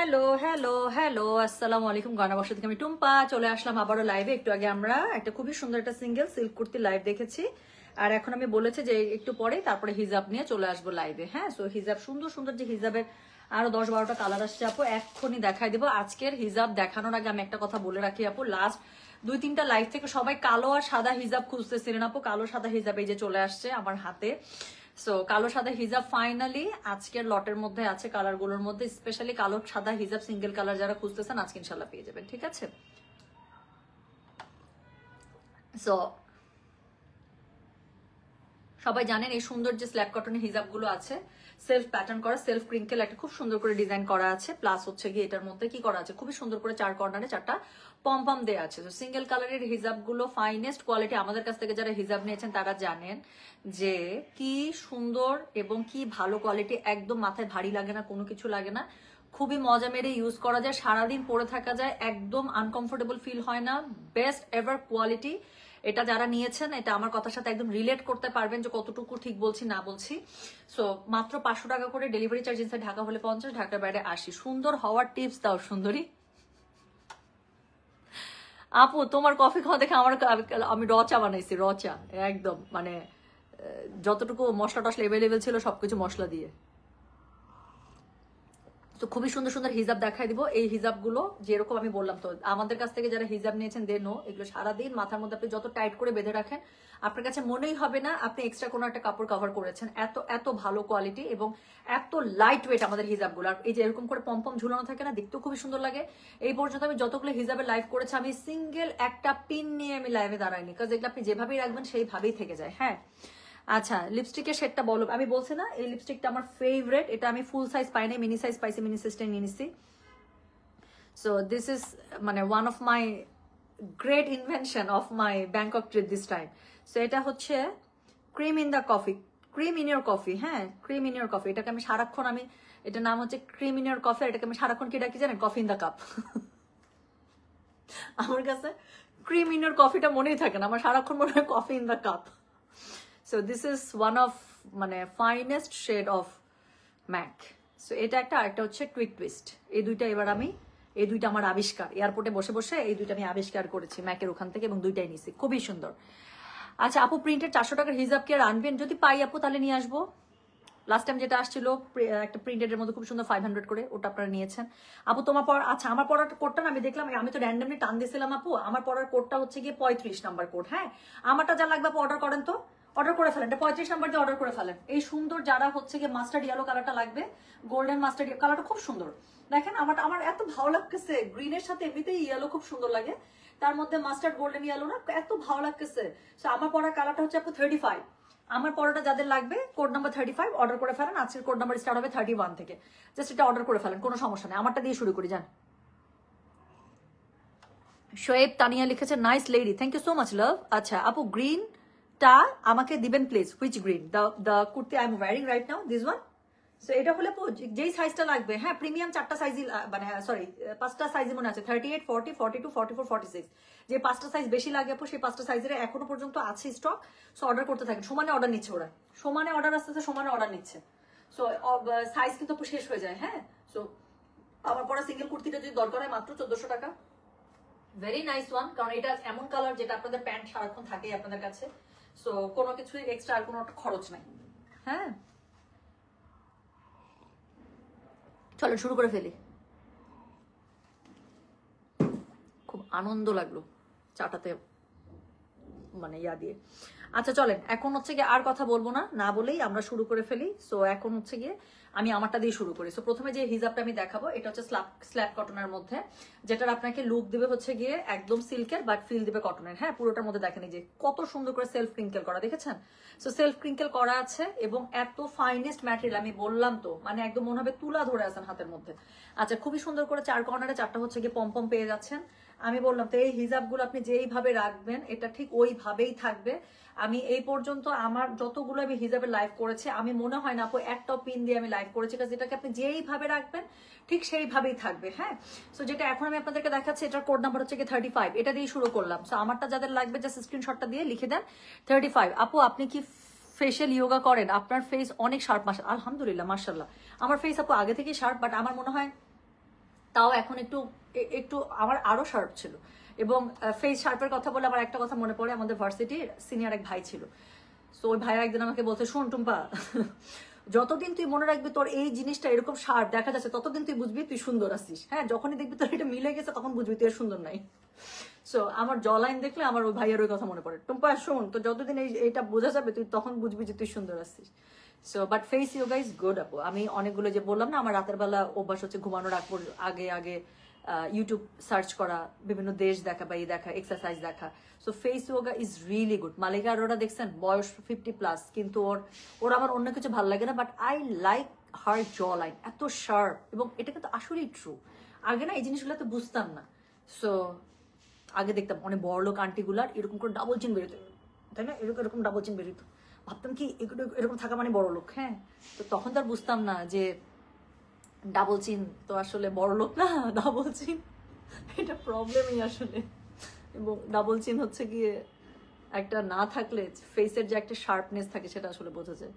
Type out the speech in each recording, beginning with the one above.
Hello hello hello, আসসালামু আলাইকুম। গানা বসা থেকে আমি টুম্পা চলে আসলাম আবারও লাইভে। একটু আগে আমরা একটা খুবই সুন্দর একটা সিঙ্গেল সিল্ক কুর্তি লাইভ দেখেছি, আর এখন আমি বলেছি যে একটু পরে তারপরে হিজাব নিয়ে চলে আসবো লাইভে। হ্যাঁ, সো হিজাব সুন্দর সুন্দর যে হিজাবের আরো 10-12টা কালার আসছে আপু, এক্ষুনি দেখাই দেবো। আজকের হিজাব দেখানোর আগে আমি একটা কথা বলে রাখি আপু, লাস্ট 2-3টা লাইভ থেকে সবাই কালো আর সাদা হিজাব খুঁজতেছিলেন আপু। কালো সাদা হিজাব এই যে চলে আসছে আমার হাতে। সো কালো সাদা হিজাব ফাইনালি আজকের লটের মধ্যে আছে, কালার গুলোর মধ্যে স্পেশালি কালো সাদা হিজাব সিঙ্গেল কালার যারা খুঁজতেছেন আজকে ইনশাল্লাহ পেয়ে যাবেন, ঠিক আছে? সো সবাই জানেন এই সুন্দর যে স্ল্যাব কটনের হিজাব গুলো আছে, সেলফ প্যাটার্ন করা, সেলফ ক্রিঙ্কেল একটা খুব সুন্দর করে ডিজাইন করা আছে, প্লাস হচ্ছে গিয়ে এটার মধ্যে কি করা আছে, খুবই সুন্দর করে 4 কর্নারে 4টা পম দেওয়া আছে। তো সিঙ্গেল কালারের হিজাব গুলো ফাইনেস্ট কোয়ালিটি, আমাদের কাছ থেকে যারা হিজাব নিয়েছেন তারা জানেন যে কি সুন্দর এবং কি ভালো কোয়ালিটি, একদম মাথায় ভারী লাগে না, কোনো কিছু লাগে না, খুবই মজা মেরে ইউজ করা যায়, সারাদিন পরে থাকা যায়, একদম আনকমফোর্টেবল ফিল হয় না, বেস্ট এভার কোয়ালিটি। এটা যারা নিয়েছেন এটা আমার কথার সাথে একদম রিলেট করতে পারবেন যে কতটুকু ঠিক বলছি না বলছি। সো মাত্র 500 টাকা করে ডেলিভারি চার্জ, ইনসাইড ঢাকা হলে 50, ঢাকার বাইরে 80। সুন্দর হওয়ার টিপস দাও সুন্দরী আপু। তোমার কফি খাওয়া দেখে আমি র চা বানাইছি, র চা একদম, মানে যতটুকু মশলা টশলা এভেলেবেল ছিল সবকিছু মশলা দিয়ে। তো খুবই সুন্দর সুন্দর হিজাব দেখাই দিব। এই হিজাবগুলো যেরকম আমি বললাম, তো আমাদের কাছ থেকে যারা হিজাব নিয়েছেন দে নো, এগুলো সারাদিন মাথার মধ্যে আপনি যত টাইট করে বেঁধে রাখেন আপনার কাছে মনেই হবে না আপনি এক্সট্রা কোনো একটা কাপড় কভার করেছেন। এত এত ভালো কোয়ালিটি এবং এত লাইট ওয়েট আমাদের হিজাবগুলো। আর এই যে এরকম করে পম্পম ঝুলানো থাকে না, দেখতেও খুবই সুন্দর লাগে। এই পর্যন্ত আমি যতগুলো হিজাবে লাইভ করেছি আমি সিঙ্গেল একটা পিন নিয়ে আমি লাইভে দাঁড়াইনি, কারণ এগুলো আপনি যেভাবেই রাখবেন সেইভাবেই থেকে যায়। হ্যাঁ, আচ্ছা লিপস্টিকের শেডটা বলো। আমি বলছি না এই লিপস্টিকটা আমার ফেভারিট, এটা আমি ফুল সাইজ পাই নাই, মিনি সাইজ পাইছি, মিনি সাইজটা নিয়ে নিছি। সো দিস ইজ মানে one of my great invention of my Bangkok trip this time. So এটা হচ্ছে cream in the coffee, cream in your coffee. হ্যাঁ, ক্রিম ইন ইয়োর কফি, এটাকে আমি সারাক্ষণ এটার নাম হচ্ছে ক্রিম ইন ইয়োর কফি, এটাকে আমি সারাক্ষণ কি ডাকি জানেন? Coffee in the cup. আমার কাছে ক্রিম ইন ইয়োর কফিটা মনেই থাকে না, আমার সারাক্ষণ মনে হয় coffee in the cup. So this is one of মানে finest shade of MAC. So এটা একটা, আরেকটা হচ্ছে টুইক টুইস্ট। এই দুইটা এবার এই দুইটা আমার আবিষ্কার, এয়ারপোর্টে বসে বসে এই দুইটা আমি আবিষ্কার করেছি ম্যাকের ওখান থেকে, এবং দুইটাই নিছি, খুবই সুন্দর। আচ্ছা আপু, প্রিন্টের 400 টাকার হিজাব কি আর আনবেন? যদি পাই আপু তাহলে নিয়ে আসবো। লাস্ট টাইম যেটা আসছিল একটা প্রিন্টেড এর মধ্যে খুব সুন্দর 500 করে, ওটা আপনারা নিয়েছেন আপু। তোমার পর আচ্ছা আমার পড়ার কোডটা না আমি দেখলাম, আমি তো র্যান্ডমলি টান দিয়েছিলাম আপু, আমার পড়ার কোডটা হচ্ছে গিয়ে 35 নাম্বার কোড। হ্যাঁ, আমারটা যা লাগবে আপু অর্ডার করেন, তো অর্ডার করে ফেলেন, 35 নাম্বার দিয়ে অর্ডার করে ফেলেন। এই সুন্দর যারা হচ্ছে গিয়ে মাস্টার্ড ইয়েলো কালারটা লাগবে, গোল্ডেন মাস্টার্ড কালারটা খুব সুন্দর দেখেন, আমার এত ভালো লাগতেছে, গ্রিনের সাথে এমনিতেই ইয়েলো খুব সুন্দর লাগে, তার মধ্যে মাস্টার্ড গোল্ডেন ইয়েলো না, এত ভালো লাগতেছে। সো আমার পড়ার কালারটা হচ্ছে আপু 35। আমার পড়াটা যাদের লাগবে কোড নাম্বার 35 অর্ডার করে ফেলেন। আজকের কোড নাম্বার স্টার্ট হবে 31 থেকে, জাস্ট এটা অর্ডার করে ফেলেন, কোনো সমস্যা নেই। আমারটা দিয়ে শুরু করি যান। শোয়েব তানিয়া লিখেছে nice lady, thank you so much love. আচ্ছা আপু, গ্রিনটা আমাকে দিবেন please. Which green? The kurti I am wearing right now, this one. So এটা হলে যেই সাইজটা লাগবে, হ্যাঁ প্রিমিয়াম 4টা সাইজই, মানে সরি 5টা সাইজই মনে আছে, 38, 40, 42, 44, 46, যে 5টা সাইজ বেশি লাগে আপু, সেই 5টা সাইজের এখনো পর্যন্ত আছে স্টক। সো অর্ডার করতে থাকেন, সমানে অর্ডার নিচ্ছে ওরা, সমানে অর্ডার আসতেছে, সমানে অর্ডার নিচ্ছে। সো সাইজ কিন্তু আপু শেষ হয়ে যায়। হ্যাঁ, সো আমার পরা সিঙ্গেল কুর্তিটা যদি দরকার হয় মাত্র 1400 টাকা, ভেরি নাইস ওয়ান, কারণ এটা এমন কালার যেটা আপনাদের প্যান্ট সারাক্ষণ থাকে আপনাদের কাছে। সো কোনো কিছু এক্সট্রা আর কোনো খরচ নাই। হ্যাঁ, চলো শুরু করে ফেলি। খুব আনন্দ লাগলো চাটাতে, মানে ইয়া দিয়ে। আচ্ছা চলেন, এখন হচ্ছে গিয়ে আর কথা বলবো না, না বলেই আমরা শুরু করে ফেলি। সো এখন হচ্ছে গিয়ে আমি আমারটা দিয়ে শুরু করি। সো প্রথমে যে হিজাবটা আমি দেখাবো এটা হচ্ছে স্ল্যাব কটনের মধ্যে, যেটার আপনাকে লুক দিবে হচ্ছে গিয়ে একদম সিল্কের, বাট ফিল দিবে কটনের। হ্যাঁ, পুরোটার মধ্যে দেখেন যে কত সুন্দর করে সেলফ ক্রিঙ্কেল করা, দেখেছেন? সো সেলফ ক্রিঙ্কেল করা আছে এবং এত ফাইনেস্ট ম্যাটেরিয়াল, আমি বললাম তো, মানে একদম মনে হবে তুলা ধরে আছেন হাতের মধ্যে। আচ্ছা, খুবই সুন্দর করে 4 কর্নারে 4টা হচ্ছে গিয়ে পম্পম পেয়ে যাচ্ছেন। আমি বললাম তো এই হিজাবগুলো আপনি যেইভাবে রাখবেন এটা ঠিক ওইভাবেই থাকবে। আমি এই পর্যন্ত আমার যতগুলো আমি হিজাবে লাইভ করেছি, আমি মনে হয় না আপু একটাও পিন দিয়ে আমি লাইভ করেছি, কারণ যেটাকে আপনি যেইভাবে রাখবেন ঠিক সেইভাবেই থাকবে। হ্যাঁ, সো যেটা এখন আমি আপনাদেরকে দেখাচ্ছি এটার কোড নাম্বার হচ্ছে 35, এটা দিয়ে শুরু করলাম। সো আমারটা যাদের লাগবে জাস্ট স্ক্রিনশটটা দিয়ে লিখে দেন 35। আপু আপনি কি ফেশিয়াল ইয়োগা করেন? আপনার ফেস অনেক শার্প, আলহামদুলিল্লাহ মাশাআল্লাহ। আমার ফেস আপু আগে থেকেই শার্প, বাট আমার মনে হয় তাও এখন একটু একটু আমার আরো শার্প ছিল। এবং ফেস শার্পের কথা বলে আমার একটা কথা মনে পড়ে, আমাদের ভার্সিটির সিনিয়র এক ভাই ছিল। তো ওই ভাইয়া একদিন আমাকে বলছে, শোন টুম্পা, যতদিন তুই মনে রাখবি তোর এই জিনিসটা এরকম শার্প দেখা যাচ্ছে, ততদিন তুই বুঝবি তুই সুন্দর আছিস। হ্যাঁ, যখনই দেখবি তোর এটা মিলে গেছে তখন বুঝবি তুই সুন্দর নাই। সো আমার জ লাইন দেখলে আমার ওই ভাইয়ের ওই কথা মনে পড়ে, টুম্পা শোন, তো যতদিন এইটা বোঝা যাবে তুই তখন বুঝবি যে তুই সুন্দর আছিস। So but face yoga is good আপু। আমি অনেকগুলো যে বললাম না, আমার রাতের বেলা অভ্যাস হচ্ছে ঘুমানোর আগে আগে ইউটিউব সার্চ করা, বিভিন্ন দেশ দেখা বা দেখা, এক্সারসাইজ দেখা। So face yoga is really good. Malaika Arora দেখছেন, বয়স 50+, কিন্তু ওর আমার অন্য কিছু ভালো লাগে না, বাট আই লাইক হার জ লাইন, এত শার্প। এবং এটা কিন্তু আসলেই ট্রু। আগে না এই জিনিসগুলো তো বুঝতাম না। সো আগে দেখতাম অনেক বড় লোক আন্টিগুলার এরকম করে ডাবল চিন বেরোতো, তাই না, এরকম এরকম ডাবল চিন বেরোতো, ভাবতাম কি এরকম থাকা মানে বড় লোক। হ্যাঁ, তো তখন তো আর বুঝতাম না যে ডাবল চিন তো আসলে বড় লোক না, ডাবল চিন এটা প্রবলেমই আসলে। এবং ডাবল চিন হচ্ছে গিয়ে একটা না থাকলে ফেসের যে একটা শার্পনেস থাকে সেটা আসলে বোঝা যায়।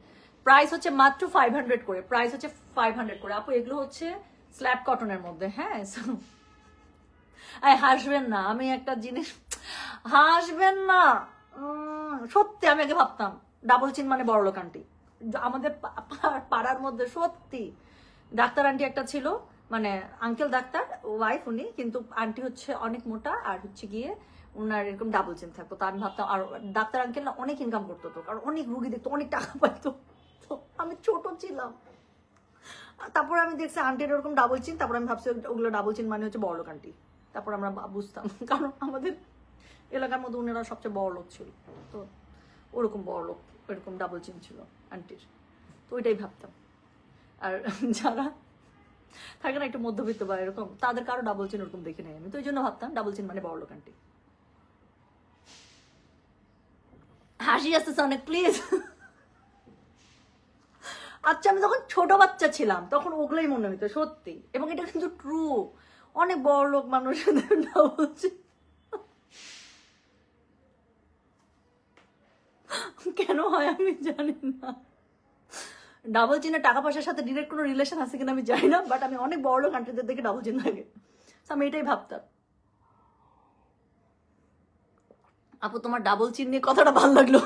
প্রাইস হচ্ছে মাত্র 500 করে, প্রাইস হচ্ছে 500 করে আপু। এগুলো হচ্ছে স্ল্যাব কটনের মধ্যে। হ্যাঁ, হাসবেন না, আমি একটা জিনিস, হাসবেন না, সত্যি আমি আগে ভাবতাম ডাবল চিন মানে বড়লোক আন্টি। আমাদের পাড়ার মধ্যে সত্যি ডাক্তার আন্টি একটা ছিল, মানে আঙ্কেল ডাক্তার ওয়াইফ উনি, কিন্তু আন্টি হচ্ছে অনেক মোটা আর হচ্ছে গিয়ে ওনার এরকম ডাবল চিন থাকতো। তো আমি ভাবতাম, আর ডাক্তার আঙ্কেল না অনেক ইনকাম করতো, তো আর অনেক রুগী দেখতো, অনেক টাকা পাইতো। তো আমি ছোট ছিলাম, তারপর আমি দেখছি আন্টির ওরকম ডাবল চিন, তারপর আমি ভাবছি ওগুলো ডাবল চিন মানে হচ্ছে বড়লোক আন্টি। তারপর আমরা বুঝতাম, কারণ আমাদের এলাকার মধ্যে ওনারা সবচেয়ে বড় লোক ছিল, তো ওরকম বড় লোক ওইরকম ডাবল চিন ছিল আন্টির, তো ওইটাই ভাবতাম। আর যারা থাকে না একটু মধ্যবিত্ত বা এরকম, তাদের কারো ডাবল চিন ওরকম দেখে নেই আমি, তো ওই জন্য ভাবতাম ডাবল চিন মানে বড় লোক আন্টি। হাসি আসতেছে অনেক, প্লিজ। আচ্ছা, আমি যখন ছোট বাচ্চা ছিলাম তখন ওগুলোই মনে হইতো সত্যি, এবং এটা কিন্তু ট্রু। অনেক বড় লোক মানুষের ডাবল চিন কেন হয় আমি জানি না। ডাবল চিনের টাকা পয়সার সাথে ডিরেক্ট কোনো রিলেশন আছে কিনা আমি জানি না, বাট আমি অনেক বড় লোক আন্টিদের দেখে ডাবল চিন থাকে, আমি এটাই ভাবতাম। আপু তোমার ডাবল চিন নিয়ে কথাটা ভালো লাগলো।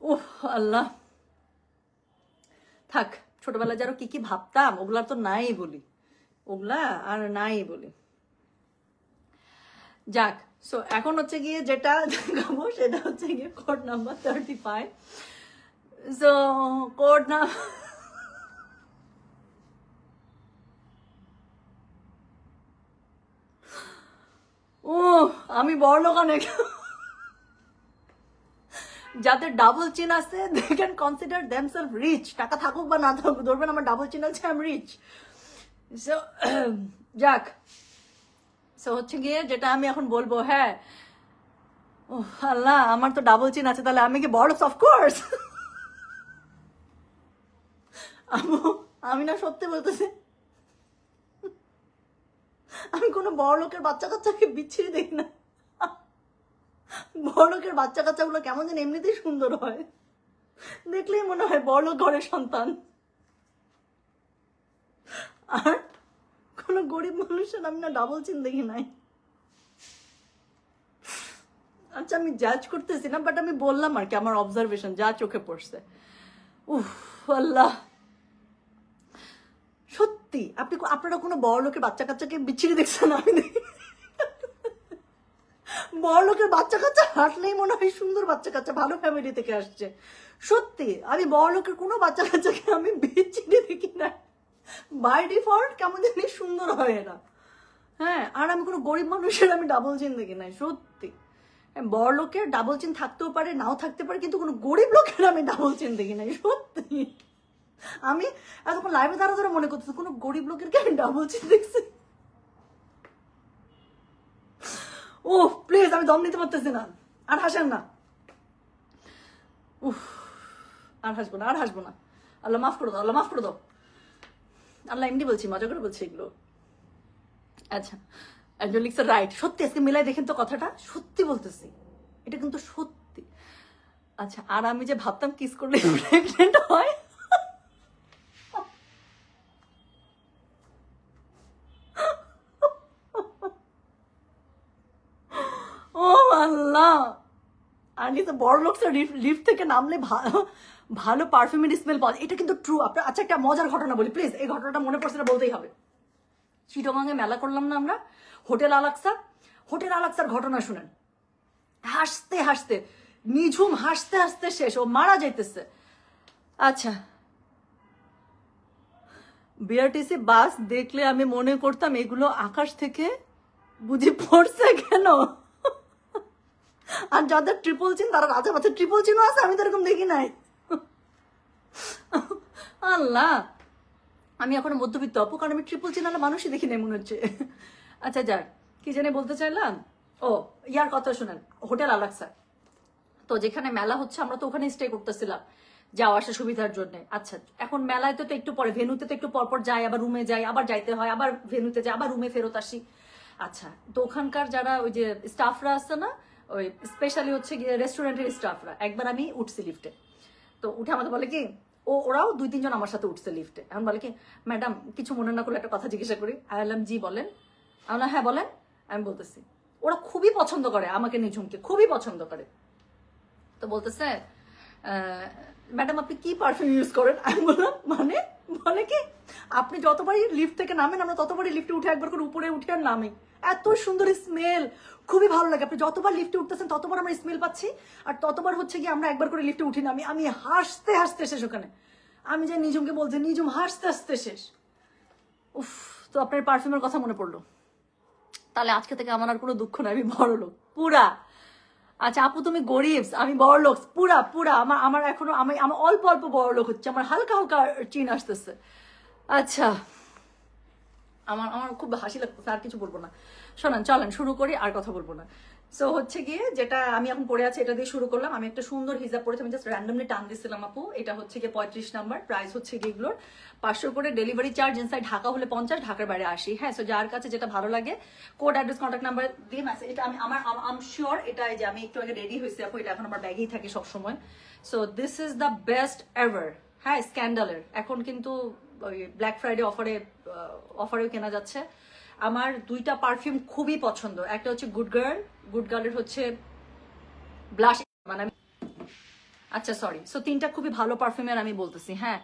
ওহ আল্লাহ, থাক, ছোটবেলায় যারা কি কি ভাবতাম ওগুলার তো নাই বলি, ওগুলা আর নাই বলি। যাক, সো এখন হচ্ছে গিয়ে যেটা দেখাবো সেটা হচ্ছে গিয়ে কোড নাম্বার 35। সো কোড না, ও আমি বড় লোক অনেক, যাদের ডাবল চিন আছে they can consider themselves rich. টাকা থাকুক বা না থাকুক, ধরবেন আমার ডাবল চিন আছে, আই এম রিচ। সো যাক, সো হচ্ছে গিয়ে যেটা আমি এখন বলবো, হ্যাঁ, ও আল্লাহ, আমার তো ডাবল চিন আছে, তাহলে আমি কি বড় লোক? অফকোর্স। আমি না সত্যি বলতেছি, আমি কোনো বড় লোকের বাচ্চা কাচ্চাকে বিচ্ছিরি দেখি না। বড় লোকের বাচ্চা কাচ্চাগুলো কেমন যেন এমনিতেই সুন্দর হয়, দেখলেই মনে হয় বড় লোক ঘরের সন্তান। আর কোনো গরিব মানুষের আমি না ডাবল চিন দেখি নাই। আচ্ছা, আমি জাজ করতেছি না, বাট আমি বললাম আর কি আমার অবজারভেশন যা চোখে পড়ছে। উফ আল্লাহ, সত্যি আপনারা কোনো বড় লোকের বাচ্চা কাচ্চাকে বিচ্ছিরি দেখছেন? আমি বড় লোকের বাচ্চা কাচ্চা হাঁটলেই মনে হয় সুন্দর বাচ্চা কাচ্চা, ভালো ফ্যামিলি থেকে আসছে। সত্যি আমি বড় লোকের কোনো বাচ্চা কাচ্চাকে আমি বিচ্ছিরি দেখি না, বাই ডিফল্ট কেমন জানি সুন্দর হয় এরা। হ্যাঁ, আর আমি কোনো গরিব মানুষের আমি ডাবল চিন দেখি নাই সত্যি। বড় লোকের ডাবল চিন থাকতেও পারে, নাও থাকতে পারে, কিন্তু কোনো গরিব লোকের আমি ডাবল চিন দেখি নাই সত্যি। আমি এতক্ষণ লাইভে দাঁড়া ধরে মনে করতেছি কোনো গরিব লোকের কে আমি ডাবল চিন দেখছি। ও প্লিজ, আমি দম নিতে পারতেছি না, আর হাসেন না। উফ, আর হাসবো না, আর হাসবো না। আল্লাহ মাফ করে দাও, আল্লাহ মাফ করে দাও। আল্লাহ এমনি বলছি, মজা করে বলছি এগুলো। আচ্ছা, একজন লিখছে রাইট, সত্যি আজকে মিলাই দেখেন তো কথাটা, সত্যি বলতেছি, এটা কিন্তু সত্যি। আচ্ছা, আর আমি যে ভাবতাম কিস করলে প্রেগনেন্ট হয়, জানি তো বড় লোকরা লিফট থেকে নামলে ভালো পারফিউমের স্মেল পাওয়া যায়, এটা কিন্তু ট্রু। আপনার আচ্ছা একটা মজার ঘটনা বলি প্লিজ, এই ঘটনাটা মনে পড়ছে না বলতেই হবে। চিটাগাঙে মেলা করলাম না আমরা, হোটেল আলাক্সার ঘটনা শুনেন। হাসতে হাসতে নিঝুম হাসতে হাসতে শেষ, ও মারা যাইতেছে। আচ্ছা, বিআরটিসি বাস দেখলে আমি মনে করতাম এগুলো আকাশ থেকে বুঝি পড়ছে কেন। আর যাদের ট্রিপল চিন তারা রাজা বাচ্চা ট্রিপল চিনও আছে, আমি তো এরকম দেখি নাই। আল্লাহ, আমি এখনো মধ্যবিত্ত আপু, কারণ আমি ট্রিপল চিন আলা মানুষই দেখি নাই মনে হচ্ছে। আচ্ছা যাক, কি জানি বলতে চাইলাম, ও ইয়ার কথা শুনেন, হোটেল আলাক্সা তো যেখানে মেলা হচ্ছে আমরা তো ওখানে স্টে করতেছিলাম যাওয়া আসা সুবিধার জন্য। আচ্ছা, এখন মেলায় তো একটু পরে, ভেনুতে তো একটু পরপর যাই, আবার রুমে যাই, আবার যাইতে হয়, আবার ভেনুতে যাই, আবার রুমে ফেরত আসি। আচ্ছা, তো ওখানকার যারা ওই যে স্টাফরা আছে না, ওই স্পেশালি হচ্ছে গিয়ে রেস্টুরেন্টের স্টাফরা, একবার আমি উঠছি লিফটে, তো উঠে আমাদের বলে কি, ওরাও 2-3 জন আমার সাথে উঠছে লিফটে। এখন বলে কি, ম্যাডাম কিছু মনে না করলে একটা কথা জিজ্ঞাসা করি। আমি বললাম জি বলেন। আমি হ্যাঁ বলেন। আমি বলতেছি ওরা খুবই পছন্দ করে আমাকে, নিঝুমকে খুবই পছন্দ করে। তো বলতেছে ম্যাডাম আপনি কি পারফিউম ইউজ করেন? আমি বললাম মানে কি, আপনি যতবারই লিফট থেকে নামেন আমরা ততবারই লিফটে উঠে একবার করে উপরে উঠে আর নামে, এত সুন্দর স্মেল, খুবই ভালো লাগে। আপনি যতবার লিফটে উঠতেছেন ততবার আমরা স্মেল পাচ্ছি, আর ততবার হচ্ছে কি আমরা একবার করে লিফটে উঠি নামি। আমি হাসতে হাসতে শেষ ওখানে। আমি যে নিজুমকে বলছি, নিজুম হাসতে হাসতে শেষ। উফ, তো আপনার পারফিউমের কথা মনে পড়লো। তাহলে আজকে থেকে আমার আর কোনো দুঃখ নাই, আমি বড় লোক পুরা। আচ্ছা আপু তুমি গরিব, আমি বড় লোক পুরা। আমার এখনো আমার অল্প অল্প বড় লোক হচ্ছে, আমার হালকা হালকা চিন আসতেছে। আচ্ছা, আমার খুব হাসি লাগতেছে, আর কিছু বলবো না। শোনান, চলেন শুরু করি, আর কথা বলবো না। সো হচ্ছে গিয়ে যেটা আমি এখন পরে আছি এটা দিয়ে শুরু করলাম। আমি একটা সুন্দর হিজাব পরেছি, আমি জাস্ট র্যান্ডমলি টান দিছিলাম আপু। এটা হচ্ছে গিয়ে 35 নাম্বার, প্রাইস হচ্ছে গিয়ে এগুলোর 500 করে, ডেলিভারি চার্জ ইনসাইড ঢাকা হলে 50, ঢাকার বাইরে 80। হ্যাঁ, সো যার কাছে যেটা ভালো লাগে কোড অ্যাড্রেস কন্ট্যাক্ট নাম্বার দিয়ে মেসেজ। এটা আমি আম শিওর এটা যে আমি একটু আগে রেডি হয়েছি আপু, এটা এখন আমার ব্যাগেই থাকে সবসময়। So this is the best ever. হ্যাঁ, স্ক্যান্ডালের এখন কিন্তু ব্ল্যাক ফ্রাইডে অফারেও কেনা যাচ্ছে। আমার 2টা পারফিউম খুবই পছন্দ, একটা হচ্ছে গুড গার্লের হচ্ছে ব্লাশ, মানে আচ্ছা সরি, সো 3টা খুবই ভালো পারফিউমের আমি বলতেছি। হ্যাঁ,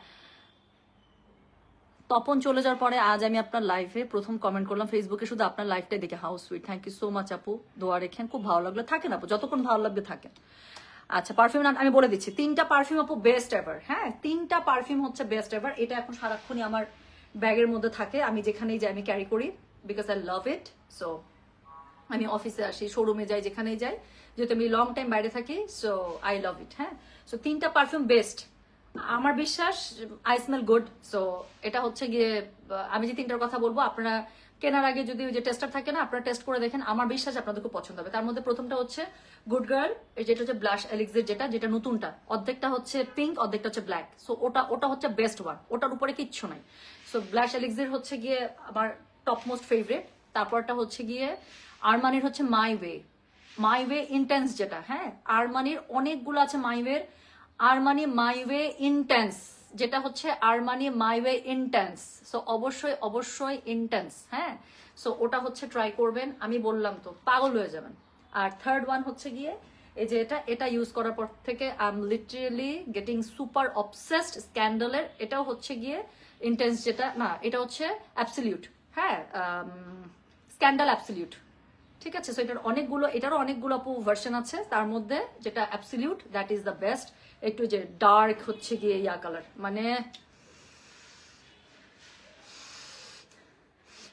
তপন চলে যাওয়ার পরে আজ আমি আপনার লাইভে প্রথম কমেন্ট করলাম ফেসবুকে, শুধু আপনার লাইভটাই দেখে। How sweet, thank you so much আপু, দোয়া রেখেন, খুব ভালো লাগলো। থাকেন আপু, যতক্ষণ ভালো লাগবে থাকেন। আচ্ছা, পারফিউম আমি বলে দিচ্ছি, 3টা পারফিউম আপু বেস্ট এভার। হ্যাঁ, 3টা পারফিউম হচ্ছে বেস্ট এভার। এটা এখন সারাক্ষণই আমার ব্যাগের মধ্যে থাকে, আমি যেখানেই যাই আমি ক্যারি করি, because I love it. So আমি অফিসে আসি, শোরুমে যাই, যেখানেই যাই, যেহেতু আমি লং টাইম বাইরে থাকি, সো আই লাভ ইট। হ্যাঁ, সো 3টা পারফিউম বেস্ট আমার বিশ্বাস, আই স্মেল গুড। সো এটা হচ্ছে গিয়ে আমি যে 3টার কথা বলবো, আপনারা কেনার আগে যদি যে টেস্টার থাকে না, আপনারা টেস্ট করে দেখেন, আমার বিশ্বাস আপনাদের খুব পছন্দ হবে। তার মধ্যে প্রথমটা হচ্ছে গুড গার্ল, যেটা হচ্ছে ব্লাশ এলিক্সির, যেটা নতুনটা, অর্ধেকটা হচ্ছে পিঙ্ক, অর্ধেকটা হচ্ছে ব্ল্যাক। সো ওটা হচ্ছে বেস্ট ওয়ান, ওটার উপরে কিচ্ছু নাই। সো ব্লাশ এলিক্সির হচ্ছে গিয়ে আমার টপ মোস্ট ফেভারিট। তারপরটা হচ্ছে গিয়ে আরমানির হচ্ছে মাই ওয়ে ইন্টেন্স, যেটা হ্যাঁ আরমানির অনেকগুলো আছে মাই ওয়ে ইন্টেন্স, যেটা হচ্ছে আরমানি মাই ওয়ে ইন্টেন্স। সো অবশ্যই ইন্টেন্স। হ্যাঁ, সো ওটা হচ্ছে ট্রাই করবেন, আমি বললাম তো পাগল হয়ে যাবেন। আর থার্ড ওয়ান হচ্ছে গিয়ে এই যে এটা ইউজ করার পর থেকে I am literally getting super obsessed স্ক্যান্ডালের। এটাও হচ্ছে গিয়ে ইন্টেন্স, যেটা না এটা হচ্ছে অ্যাবসলিউট। হ্যাঁ, স্ক্যান্ডাল অ্যাবসলিউট, ঠিক আছে। সো এটারও অনেকগুলো আপু ভার্সন আছে, তার মধ্যে যেটা absolute that is the best. একটু যে ডার্ক হচ্ছে গিয়ে ইয়া কালার, মানে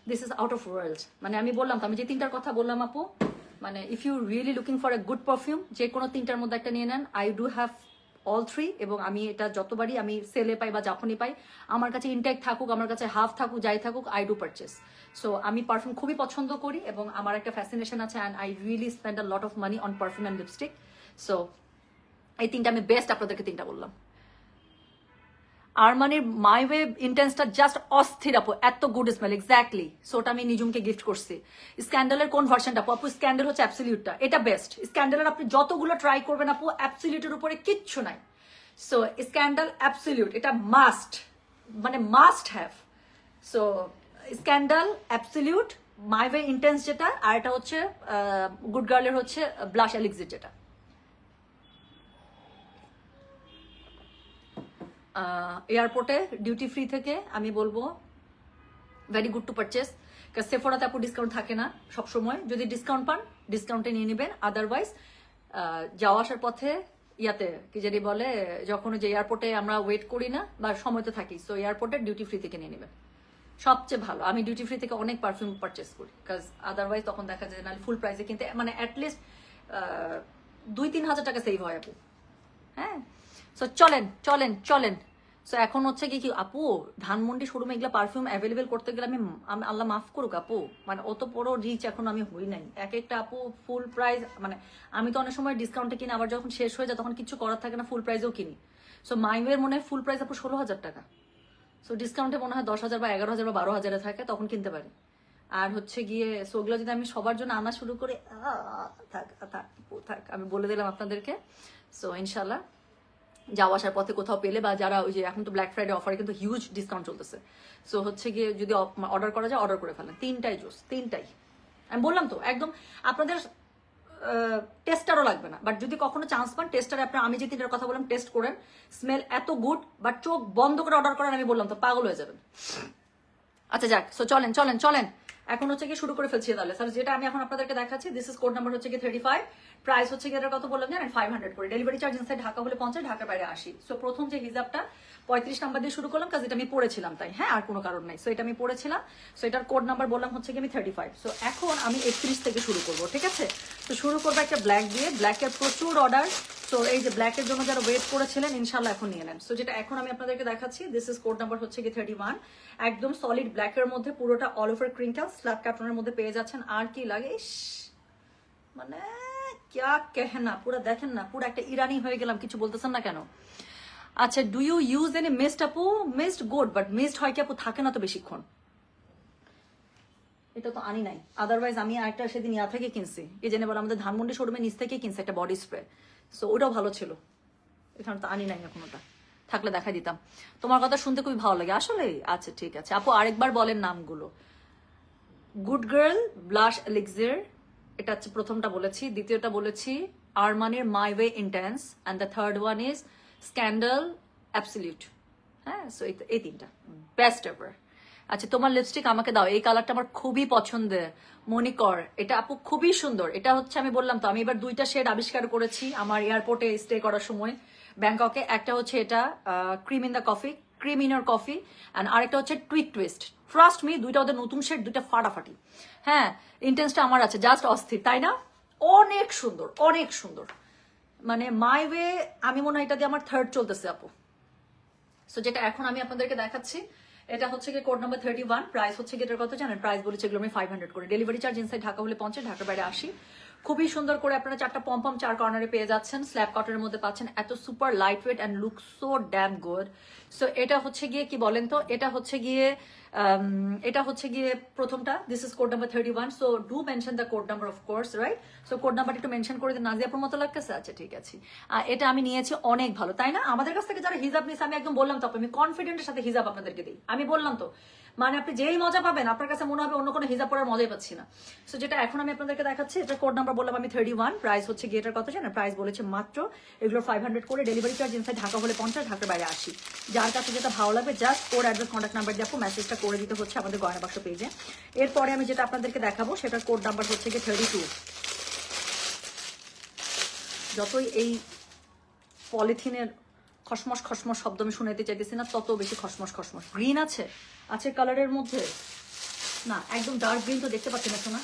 this is out of world. মানে আমি বললাম তো, আমি যে 3টার কথা বললাম আপু, মানে if you really looking for a good perfume, যে কোনো 3টার মধ্যে একটা নিয়ে নেন। আই ডু হ্যাভ অল 3, এবং আমি এটা যতবারই আমি সেলে পাই বা যখনই পাই, আমার কাছে ইনটেক থাকুক, আমার কাছে হাফ থাকুক, যাই থাকুক, আই ডু পারচেস। সো আমি পারফিউম খুবই পছন্দ করি, এবং আমার একটা ফ্যাসিনেশন আছে, and I really spend a lot of money on perfume and lipstick. So এই 3টা আমি বেস্ট আপনাদেরকে 3টা বললাম। আরমানির মাই ওয়ে ইন্টেন্সটা জাস্ট অস্থির আপু, এত গুড স্মেল, এক্স্যাক্টলি। সো ওটা আমি নিজুমকে গিফট করছি। স্ক্যান্ডালের কোন ভার্সনটা আপু? স্ক্যান্ডাল হচ্ছে অ্যাবসলিউটটা, এটা বেস্ট। স্ক্যান্ডালের আপনি যতগুলো ট্রাই করবেন আপু, অ্যাবসলিউটের উপরে কিচ্ছু নাই। সো স্ক্যান্ডাল অ্যাবসলিউট, এটা মাস্ট, মানে must have. So scandal absolute, my way intense যেটা, আর এটা হচ্ছে গুড গার্লের হচ্ছে ব্লাশ এলিক্সির যেটা। এয়ারপোর্টে ডিউটি ফ্রি থেকে আমি বলবো ভেরি গুড টু পারচেস, কারণ সেফোরাতে আপু ডিসকাউন্ট থাকে না সবসময়। যদি ডিসকাউন্ট পান ডিসকাউন্টে নিয়ে নেবেন, আদারওয়াইজ যাওয়া আসার পথে ইয়াতে কি জানি বলে, যখন যে এয়ারপোর্টে আমরা ওয়েট করি না বা সময়তে থাকি, সো এয়ারপোর্টে ডিউটি ফ্রি থেকে নিয়ে নেবেন, সবচেয়ে ভালো। আমি ডিউটি ফ্রি থেকে অনেক পারফিউম পারচেস করি, কাজ আদারওয়াইজ তখন দেখা যায় না ফুল প্রাইসে কিনতে, মানে অ্যাটলিস্ট 2-3 হাজার টাকা সেভ হয় আপু। হ্যাঁ, সো চলেন চলেন চলেন। সো এখন হচ্ছে কি আপু, ধানমন্ডি শোরুমে এগুলো পারফিউম অ্যাভেলেবেল করতে গেলে আমি আল্লাহ মাফ করুক আপু, মানে অত বড় রিচ এখন আমি হই নাই। এক একটা আপু ফুল প্রাইস, মানে আমি তো অনেক সময় ডিসকাউন্টে কিনি, আবার যখন শেষ হয়ে যায় তখন কিছু করার থাকে না, ফুল প্রাইসেও কিনি। সো মাইওয়ের মনে হয় ফুল প্রাইস আপু 16,000 টাকা, সো ডিসকাউন্টে মনে হয় 10,000 বা 11,000 বা 12,000 থাকে, তখন কিনতে পারি। আর হচ্ছে গিয়ে সোগুলো যদি আমি সবার জন্য আনা শুরু করি, থাক থাক থাক, আমি বলে দিলাম আপনাদেরকে। সো ইনশাল্লাহ যাওয়া আসার পথে কোথাও পেলে, বা যারা ওই যে এখন তো ব্ল্যাক ফ্রাইডে অফারে কিন্তু হিউজ ডিসকাউন্ট চলতেছে, সো হচ্ছে গিয়ে যদি অর্ডার করা যায় অর্ডার করে ফেলেন। 3টাই জুস, 3টাই আমি বললাম তো, একদম আপনাদের টেস্টারও লাগবে না, বাট যদি কখনো চান্স পান টেস্টারে আপনার, আমি যে 3টার কথা বললাম টেস্ট করেন, স্মেল এত গুড, বাট চোখ বন্ধ করে অর্ডার করেন, আমি বললাম তো পাগল হয়ে যাবেন। আচ্ছা যাক, সো চলেন চলেন চলেন, এখন হচ্ছে কি শুরু করে ফেলছি তাহলে। স্যার যেটা আমি এখন আপনাদেরকে দেখাচ্ছি, দিস ইজ কোড নাম্বার হচ্ছে কি 35, প্রাইস হচ্ছে কি এটার কত বললাম জানেন, 500 করে। ডেলিভারি চার্জ ইনসাইড ঢাকা হলে 50, ঢাকার বাইরে 80। সো প্রথম যে হিজাবটা 35 নাম্বার দিয়ে শুরু করলাম, কাজ এটা আমি পড়েছিলাম তাই, হ্যাঁ আর কোনো কারণ নাই। সো এটা আমি পড়েছিলাম, সো এটার কোড নাম্বার বললাম হচ্ছে কি আমি 35। সো এখন আমি 31 থেকে শুরু করবো, ঠিক আছে? তো শুরু করবো একটা ব্ল্যাক দিয়ে, ব্ল্যাকের প্রচুর অর্ডার। সো এই যে ব্ল্যাকের জন্য যারা ওয়েট করেছিলেন ইনশাল্লাহ এখন নিয়ে নেন। সো যেটা এখন আমি আপনাদেরকে দেখাচ্ছি, দিস ইজ কোড নাম্বার হচ্ছে কি 31, একদম সলিড ব্ল্যাকের মধ্যে, পুরোটা অল ওভার ক্রিঙ্কেল স্ল্যাব কার্টনের মধ্যে পেয়ে যাচ্ছেন। আর কি লাগে, মানে ক্যা কেহনা, পুরো দেখেন না, পুরো একটা ইরানি হয়ে গেলাম, কিছু বলতেছেন না কেন? আচ্ছা, do you use any mist আপু? মিস্ট গুড, বাট মিস্ট হয় কি আপু, থাকে না তো বেশিক্ষণ। এটা তো আনি নাই, আদারওয়াইজ আমি আরেকটা সেদিন ইয়া থেকে কিনছি, কি জেনে বলে আমাদের ধানমন্ডি শোরুমে নিচ থেকে কিনছি একটা বডি স্প্রে, সো ওটাও ভালো ছিল। এখানে তো আনি নাই এখন, ওটা থাকলে দেখাই দিতাম। তোমার কথা শুনতে খুবই ভালো লাগে আসলে। আচ্ছা ঠিক আছে আপু, আরেকবার বলেন নামগুলো। গুড গার্ল ব্লাশ এলিক্সির, এটা হচ্ছে প্রথমটা বলেছি, দ্বিতীয়টা বলেছি আরমানির my way intense, and the third one is scandal absolute. হ্যাঁ, সো এই 3টা বেস্ট এভার। আচ্ছা, তোমার লিপস্টিক আমাকে দাও, এই কালারটা আমার খুবই পছন্দের, মনিকর। এটা আপু খুবই সুন্দর, এটা হচ্ছে আমি বললাম তো, আমি এবার 2টা শেড আবিষ্কার করেছি আমার এয়ারপোর্টে স্টে করার সময় ব্যাংককে। একটা হচ্ছে এটা cream in the coffee, cream inner coffee, and আরেকটা হচ্ছে টুইক টুইস্ট। ট্রাস্ট মি, 2টা ওদের নতুন শেড, 2টা ফাটাফাটি। হ্যাঁ, ইন্টেন্সটা আমার আছে, জাস্ট অস্থির, তাই না? অনেক সুন্দর, অনেক সুন্দর। মানে মাই ওয়ে, আমি মনে হয় এটা দিয়ে আমার 3rd চলতেছে আপু। সো যেটা এখন আমি আপনাদেরকে দেখাচ্ছি, এটা হচ্ছে কি কোড নাম্বার 31, প্রাইস হচ্ছে কি এটার কত জানেন? প্রাইস বলেছে এগুলো আমি 500 করে। ডেলিভারি চার্জ ইনসাইড ঢাকা হলে 50, ঢাকার বাইরে 80। খুবই সুন্দর করে আপনারা 4টা পম্পম 4 কর্নারে পেয়ে যাচ্ছেন, স্ল্যাব কটনের মধ্যে পাচ্ছেন, এত super light weight and look so dam good. So এটা হচ্ছে গিয়ে কি বলেন তো, এটা হচ্ছে গিয়ে প্রথমটা, this is code number 31। So do mention the code number of course, right? So code number একটু মেনশন করে দিন। নাজিয়াপুর মতো লাগতেছে? আচ্ছা ঠিক আছে। এটা আমি নিয়েছি, অনেক ভালো, তাই না? আমাদের কাছ থেকে যারা হিজাব নিয়েছে, আমি একদম বললাম তো, আমি কনফিডেন্টের সাথে হিজাব আপনাদেরকে দিই, আমি বললাম তো, মানে আপনি যেই মজা পাবেন আপনার কাছে মনে হবে অন্য কোনো হিজাব পরার মজাই পাচ্ছি না। সো যেটা এখন আমি আপনাদেরকে দেখাচ্ছি, এটা কোড নাম্বার বললাম আমি 31, প্রাইস হচ্ছে গিয়ে এটার কত জানেন? প্রাইস বলেছে মাত্র এগুলো 500 করে। ডেলিভারি চার্জ ইনসাইড ঢাকা হলে 50, ঢাকার বাইরে 80। যার কাছে যেটা ভালো লাগবে জাস্ট ওর অ্যাড্রেস কন্ট্যাক্ট নাম্বার দিয়ে আপু মেসেজটা করে দিতে হচ্ছে আমাদের গয়না বাক্স পেজে। এরপরে আমি যেটা আপনাদেরকে দেখাবো সেটার কোড নাম্বার হচ্ছে গিয়ে 32। যতই এই পলিথিনের খসমস খসমস শব্দ আমি শুনাইতে চাইতেছি না, তত বেশি খসমস খসমস। গ্রিন আছে কালারের মধ্যে, না একদম ডার্ক গ্রিন তো দেখতে পাচ্ছি না শোনা,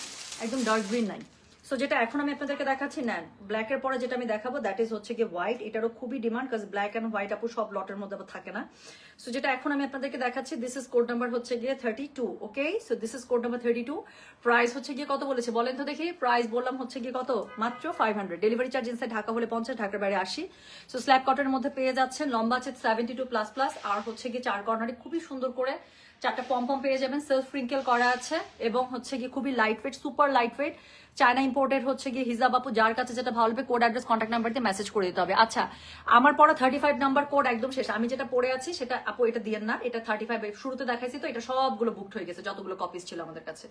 একদম ডার্ক গ্রিন নাই। সো যেটা এখন আমি আপনাদেরকে দেখাচ্ছি, নেন ব্ল্যাকের পরে যেটা আমি দেখাবো দ্যাট ইজ হচ্ছে গিয়ে হোয়াইট। এটারও খুবই ডিমান্ড, কাজ ব্ল্যাক অ্যান্ড হোয়াইট আপু সব লটের মধ্যে থাকে না। সো যেটা এখন আমি আপনাদেরকে দেখাচ্ছি, দিস ইজ কোড নাম্বার হচ্ছে গিয়ে 32, okay? So this is code number 32, price হচ্ছে গিয়ে কত বলেছে বলেন তো দেখি? প্রাইস বললাম হচ্ছে গিয়ে কত? মাত্র 500। ডেলিভারি চার্জ ইনসাইড ঢাকা হলে 50, ঢাকার বাইরে 80। সো স্ল্যাব কটনের মধ্যে পেয়ে যাচ্ছেন, লম্বা আছে 72++, আর হচ্ছে গিয়ে 4 কর্নারে খুবই সুন্দর করে 4টা পম্পম পেয়ে যাবেন, সেলফ স্প্রিঙ্কেল করা আছে, এবং হচ্ছে গিয়ে খুবই light weight, super light weight. China imported হচ্ছে গিয়ে হিজাব আপু, যার কাছে যেটা ভালো লাগবে কোড অ্যাড্রেস কন্ট্যাক্ট নাম্বার দিয়ে মেসেজ করে দিতে হবে। আচ্ছা, আমার পড়া 35 নাম্বার কোড একদম শেষ, আমি যেটা পড়ে আছি সেটা আপু এটা দিয়ে না, এটা 35 শুরুতে দেখাইছি, তো এটা সবগুলো বুকড হয়ে গেছে যতগুলো কপিস ছিল আমাদের কাছে।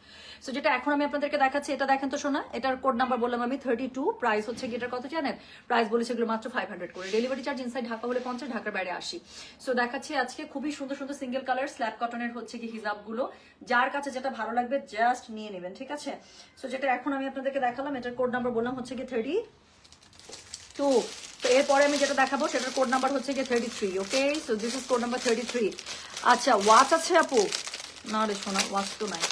সো যেটা এখন আমি আপনাদেরকে দেখাচ্ছি এটা দেখেন তো শোনা, এটার কোড নাম্বার বললাম আমি 32, প্রাইস হচ্ছে গিয়ে এটার কত জানেন, প্রাইস বলেছে এগুলো মাত্র 500 করে, ডেলিভারি চার্জ ইনসাইড ঢাকা হলে 50, ঢাকার বাইরে 80। সো দেখাচ্ছি আজকে খুবই সুন্দর সুন্দর সিঙ্গেল কালার স্ল্যাব কটনের হচ্ছে কি হিজাব গুলো, যার কাছে যেটা ভালো লাগবে জাস্ট নিয়ে নেবেন, ঠিক আছে। সো যেটা এখন আমি আপনাদেরকে দেখালাম এটার কোড নাম্বার বললাম হচ্ছে কি 32। তো এরপরে আমি যেটা দেখাবো সেটার কোড নাম্বার হচ্ছে কি 33। Okay, so this is code number 33। আচ্ছা, ওয়াচ আছে আপু? না রে শোনা, ওয়াচ তো নাই।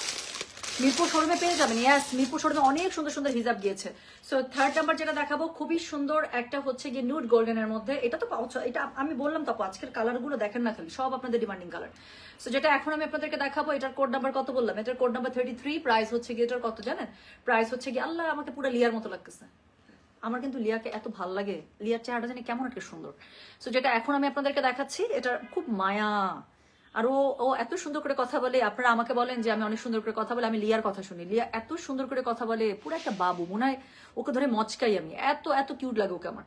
মিরপুর শোরুমে পেয়ে যাবেন, ইয়াস মিরপুর শোরুমে অনেক সুন্দর সুন্দর হিজাব গিয়েছে। সো থার্ড নাম্বার যেটা দেখাবো খুবই সুন্দর একটা হচ্ছে গিয়ে নুড গোল্ডেনের মধ্যে, এটা তো পাওয়া, এটা আমি বললাম তো আজকের কালার গুলো দেখেন না খালি, সব আপনাদের ডিমান্ডিং কালার। সো যেটা এখন আমি আপনাদেরকে দেখাবো এটার কোড নাম্বার কত বললাম, এটার কোড নাম্বার 33, প্রাইস হচ্ছে গিয়ে এটার কত জানেন, প্রাইস হচ্ছে গিয়ে আল্লাহ আমাকে পুরো লিয়ার মতো লাগতেছে, আমার কিন্তু লিয়াকে এত ভাল লাগে, লিয়ার চেহারাটা জানি কেমন একটা সুন্দর। সো যেটা এখন আমি আপনাদেরকে দেখাচ্ছি এটা খুব মায়া, আর ও এত সুন্দর করে কথা বলে, আপনারা আমাকে বলেন যে আমি অনেক সুন্দর করে কথা বলে, আমি লিয়ার কথা শুনি, লিয়া এত সুন্দর করে কথা বলে, পুরো একটা বাবু মনে হয়, ওকে ধরে মচকাই আমি, এত এত কিউট লাগে ওকে আমার।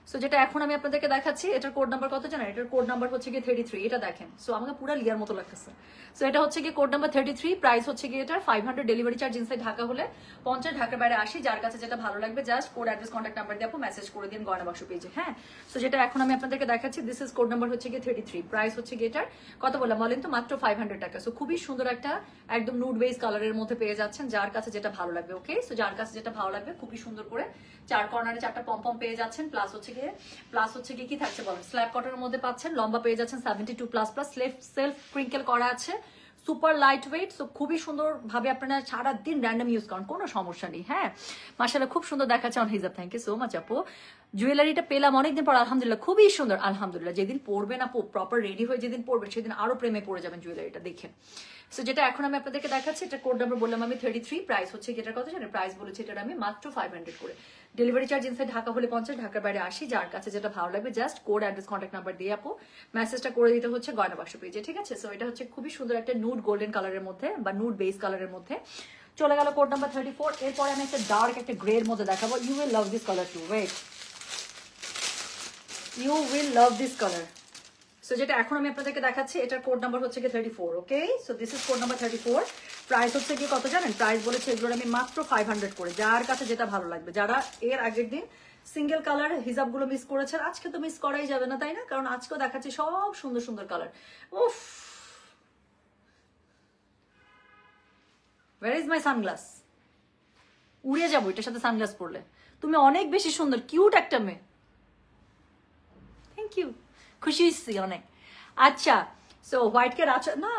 সো যেটা এখন আমি আপনাদেরকে দেখাচ্ছি এটার কোড নাম্বার কত জানেন, এটার কোড নাম্বার হচ্ছে গিয়ে 33, এটা দেখেন। সো আমাকে পুরো লিয়ার মতো লাগতেছে। সো এটা হচ্ছে গিয়ে কোড নাম্বার 33, প্রাইস হচ্ছে গিয়ে এটার 500, ডেলিভারি চার্জ ইনসাইড ঢাকা হলে 50, ঢাকার বাইরে 80, যার কাছে যেটা ভালো লাগবে just code address contact number দিয়ে আপু মেসেজ করে দিন গয়না বাক্স পেজে। হ্যাঁ, সো যেটা এখন আমি আপনাদেরকে দেখাচ্ছি দিস ইজ কোড নাম্বার হচ্ছে গিয়ে 33, প্রাইস হচ্ছে গিয়ে এটার কত বললাম বলেন তো, মাত্র 500 টাকা। সো খুবই সুন্দর একটা একদম নুড বেস কালারের মধ্যে পেয়ে যাচ্ছেন, যার কাছে যেটা ভালো লাগবে। ওকে, সো যার কাছে যেটা ভালো লাগবে খুবই সুন্দর করে চার কর্নারে 4টা পম পেয়ে যাচ্ছেন, প্লাস হচ্ছে গিয়ে কি থাকছে বলেন, স্ল্যাব কটনের মধ্যে পাচ্ছেন, লম্বা পেয়ে যাচ্ছেন 72++, সেলফ ক্রিঙ্কেল করা আছে, সুপার লাইট ওয়েট। সো খুবই সুন্দর ভাবে আপনারা সারাদিন র্যান্ডম ইউজ করেন, কোনো সমস্যা নেই। হ্যাঁ, মাশাআল্লাহ খুব সুন্দর দেখাচ্ছে অন হিজাব, থ্যাংক ইউ সো মাচ আপু। জুয়েলারিটা পেলাম অনেকদিন পর, আলহামদুলিল্লাহ খুবই সুন্দর, আলহামদুলিল্লাহ। যেদিন পরবেন আপু, প্রপার রেডি হয়ে যেদিন পরবেন সেদিন আরো প্রেমে পড়ে যাবেন জুয়েলারিটা দেখে। সো যেটা এখন আমি আপনাদেরকে দেখাচ্ছি এটা কোড নাম্বার বললাম আমি 33, প্রাইস হচ্ছে এটার কত জানেন, প্রাইস বলেছি এটার আমি মাত্র 500 করে, ডেলিভারি চার্জ ইনসাইড ঢাকা হলে 50, ঢাকার বাইরে 80, যার কাছে যেটা ভালো লাগবে just code address contact number দিয়ে আপু মেসেজটা করে দিতে হচ্ছে গয়না বাক্স পেজে, ঠিক আছে। সো এটা হচ্ছে খুবই সুন্দর একটা নুড গোল্ডেন কালারের মধ্যে বা নুড বেস কালারের মধ্যে চলে গেল কোড নাম্বার 34। এরপরে আমি একটা ডার্ক একটা গ্রে এর মধ্যে দেখাবো, you will love this colour too, wait, you will love this colour. So যেটা এখন আমি আপনাদেরকে দেখাচ্ছি এটার কোড নাম্বার হচ্ছে কি 34। Okay, so this is code number 34, price হচ্ছে কি কত জানেন, প্রাইস বলেছে এগুলোর আমি মাত্র 500 করে, যার কাছে যেটা ভালো লাগবে। যারা এর আগের দিন সিঙ্গেল কালার হিজাব গুলো মিস করেছেন, আজকে তো মিস করাই যাবে না তাই না, কারণ আজকেও দেখাচ্ছি সব সুন্দর সুন্দর কালার। উফ, ওয়্যার ইজ মাই সানগ্লাস, উড়ে যাবো এটার সাথে সানগ্লাস পরলে, তুমি অনেক বেশি সুন্দর, কিউট একটা মেয়ে, থ্যাংক ইউ, খুশি হয়েছি অনেক। আচ্ছা, সো হোয়াইট কে আচ্ছা না,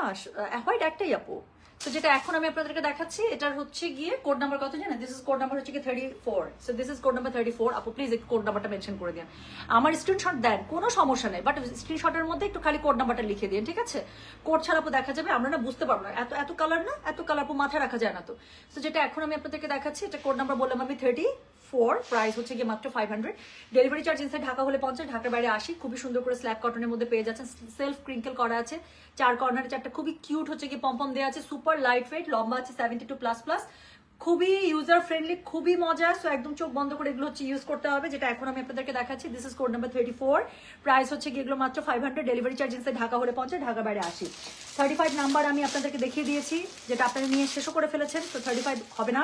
হোয়াইট একটাই আপু। তো যেটা এখন আমি আপনাদেরকে দেখাচ্ছি এটার হচ্ছে গিয়ে কোড নাম্বার কত জানেন, দিস ইজ কোড নাম্বার হচ্ছে কি 34। So this is code number 34, আপু প্লিজ একটু কোড নাম্বারটা মেনশন করে দিন, আমার স্ক্রিনশট দেন কোনো সমস্যা নেই, বাট স্ক্রিনশটের মধ্যে একটু খালি কোড নাম্বারটা লিখে দিন, ঠিক আছে। কোড ছাড়া আপু দেখা যাবে আমরা না বুঝতে পারবো না, এত কালার না, এত কালার আপু মাথায় রাখা যায় না। তো সো যেটা এখন আমি আপনাদেরকে দেখাচ্ছি এটা কোড নাম্বার বললাম আমি 34, প্রাইস হচ্ছে গিয়ে মাত্র 500, ডেলিভারি চার্জ ইনসাইড ঢাকা হলে 50, ঢাকার বাইরে 80। খুবই সুন্দর করে স্ল্যাব কটনের মধ্যে পেয়ে যাচ্ছেন, সেলফ ক্রিঙ্কেল করা আছে, চার কর্নারে 4টা খুবই কিউট হচ্ছে গিয়ে পম দেওয়া আছে, সুপার লাইট ওয়েট, লম্বা আছে 72++, খুবই ইউজার ফ্রেন্ডলি, খুবই মজা। সো একদম চোখ বন্ধ করে এগুলো হচ্ছে ইউজ করতে হবে। যেটা এখন আমি আপনাদেরকে দেখাচ্ছি this is code number 34, price হচ্ছে গিয়ে এগুলো মাত্র 500, ডেলিভারি চার্জ ইনসাইড ঢাকা হলে 50, ঢাকা বাইরে 80। 35 নাম্বার আমি আপনাদেরকে দেখিয়ে দিয়েছি, যেটা আপনারা নিয়ে শেষও করে ফেলেছেন, তো 35 হবে না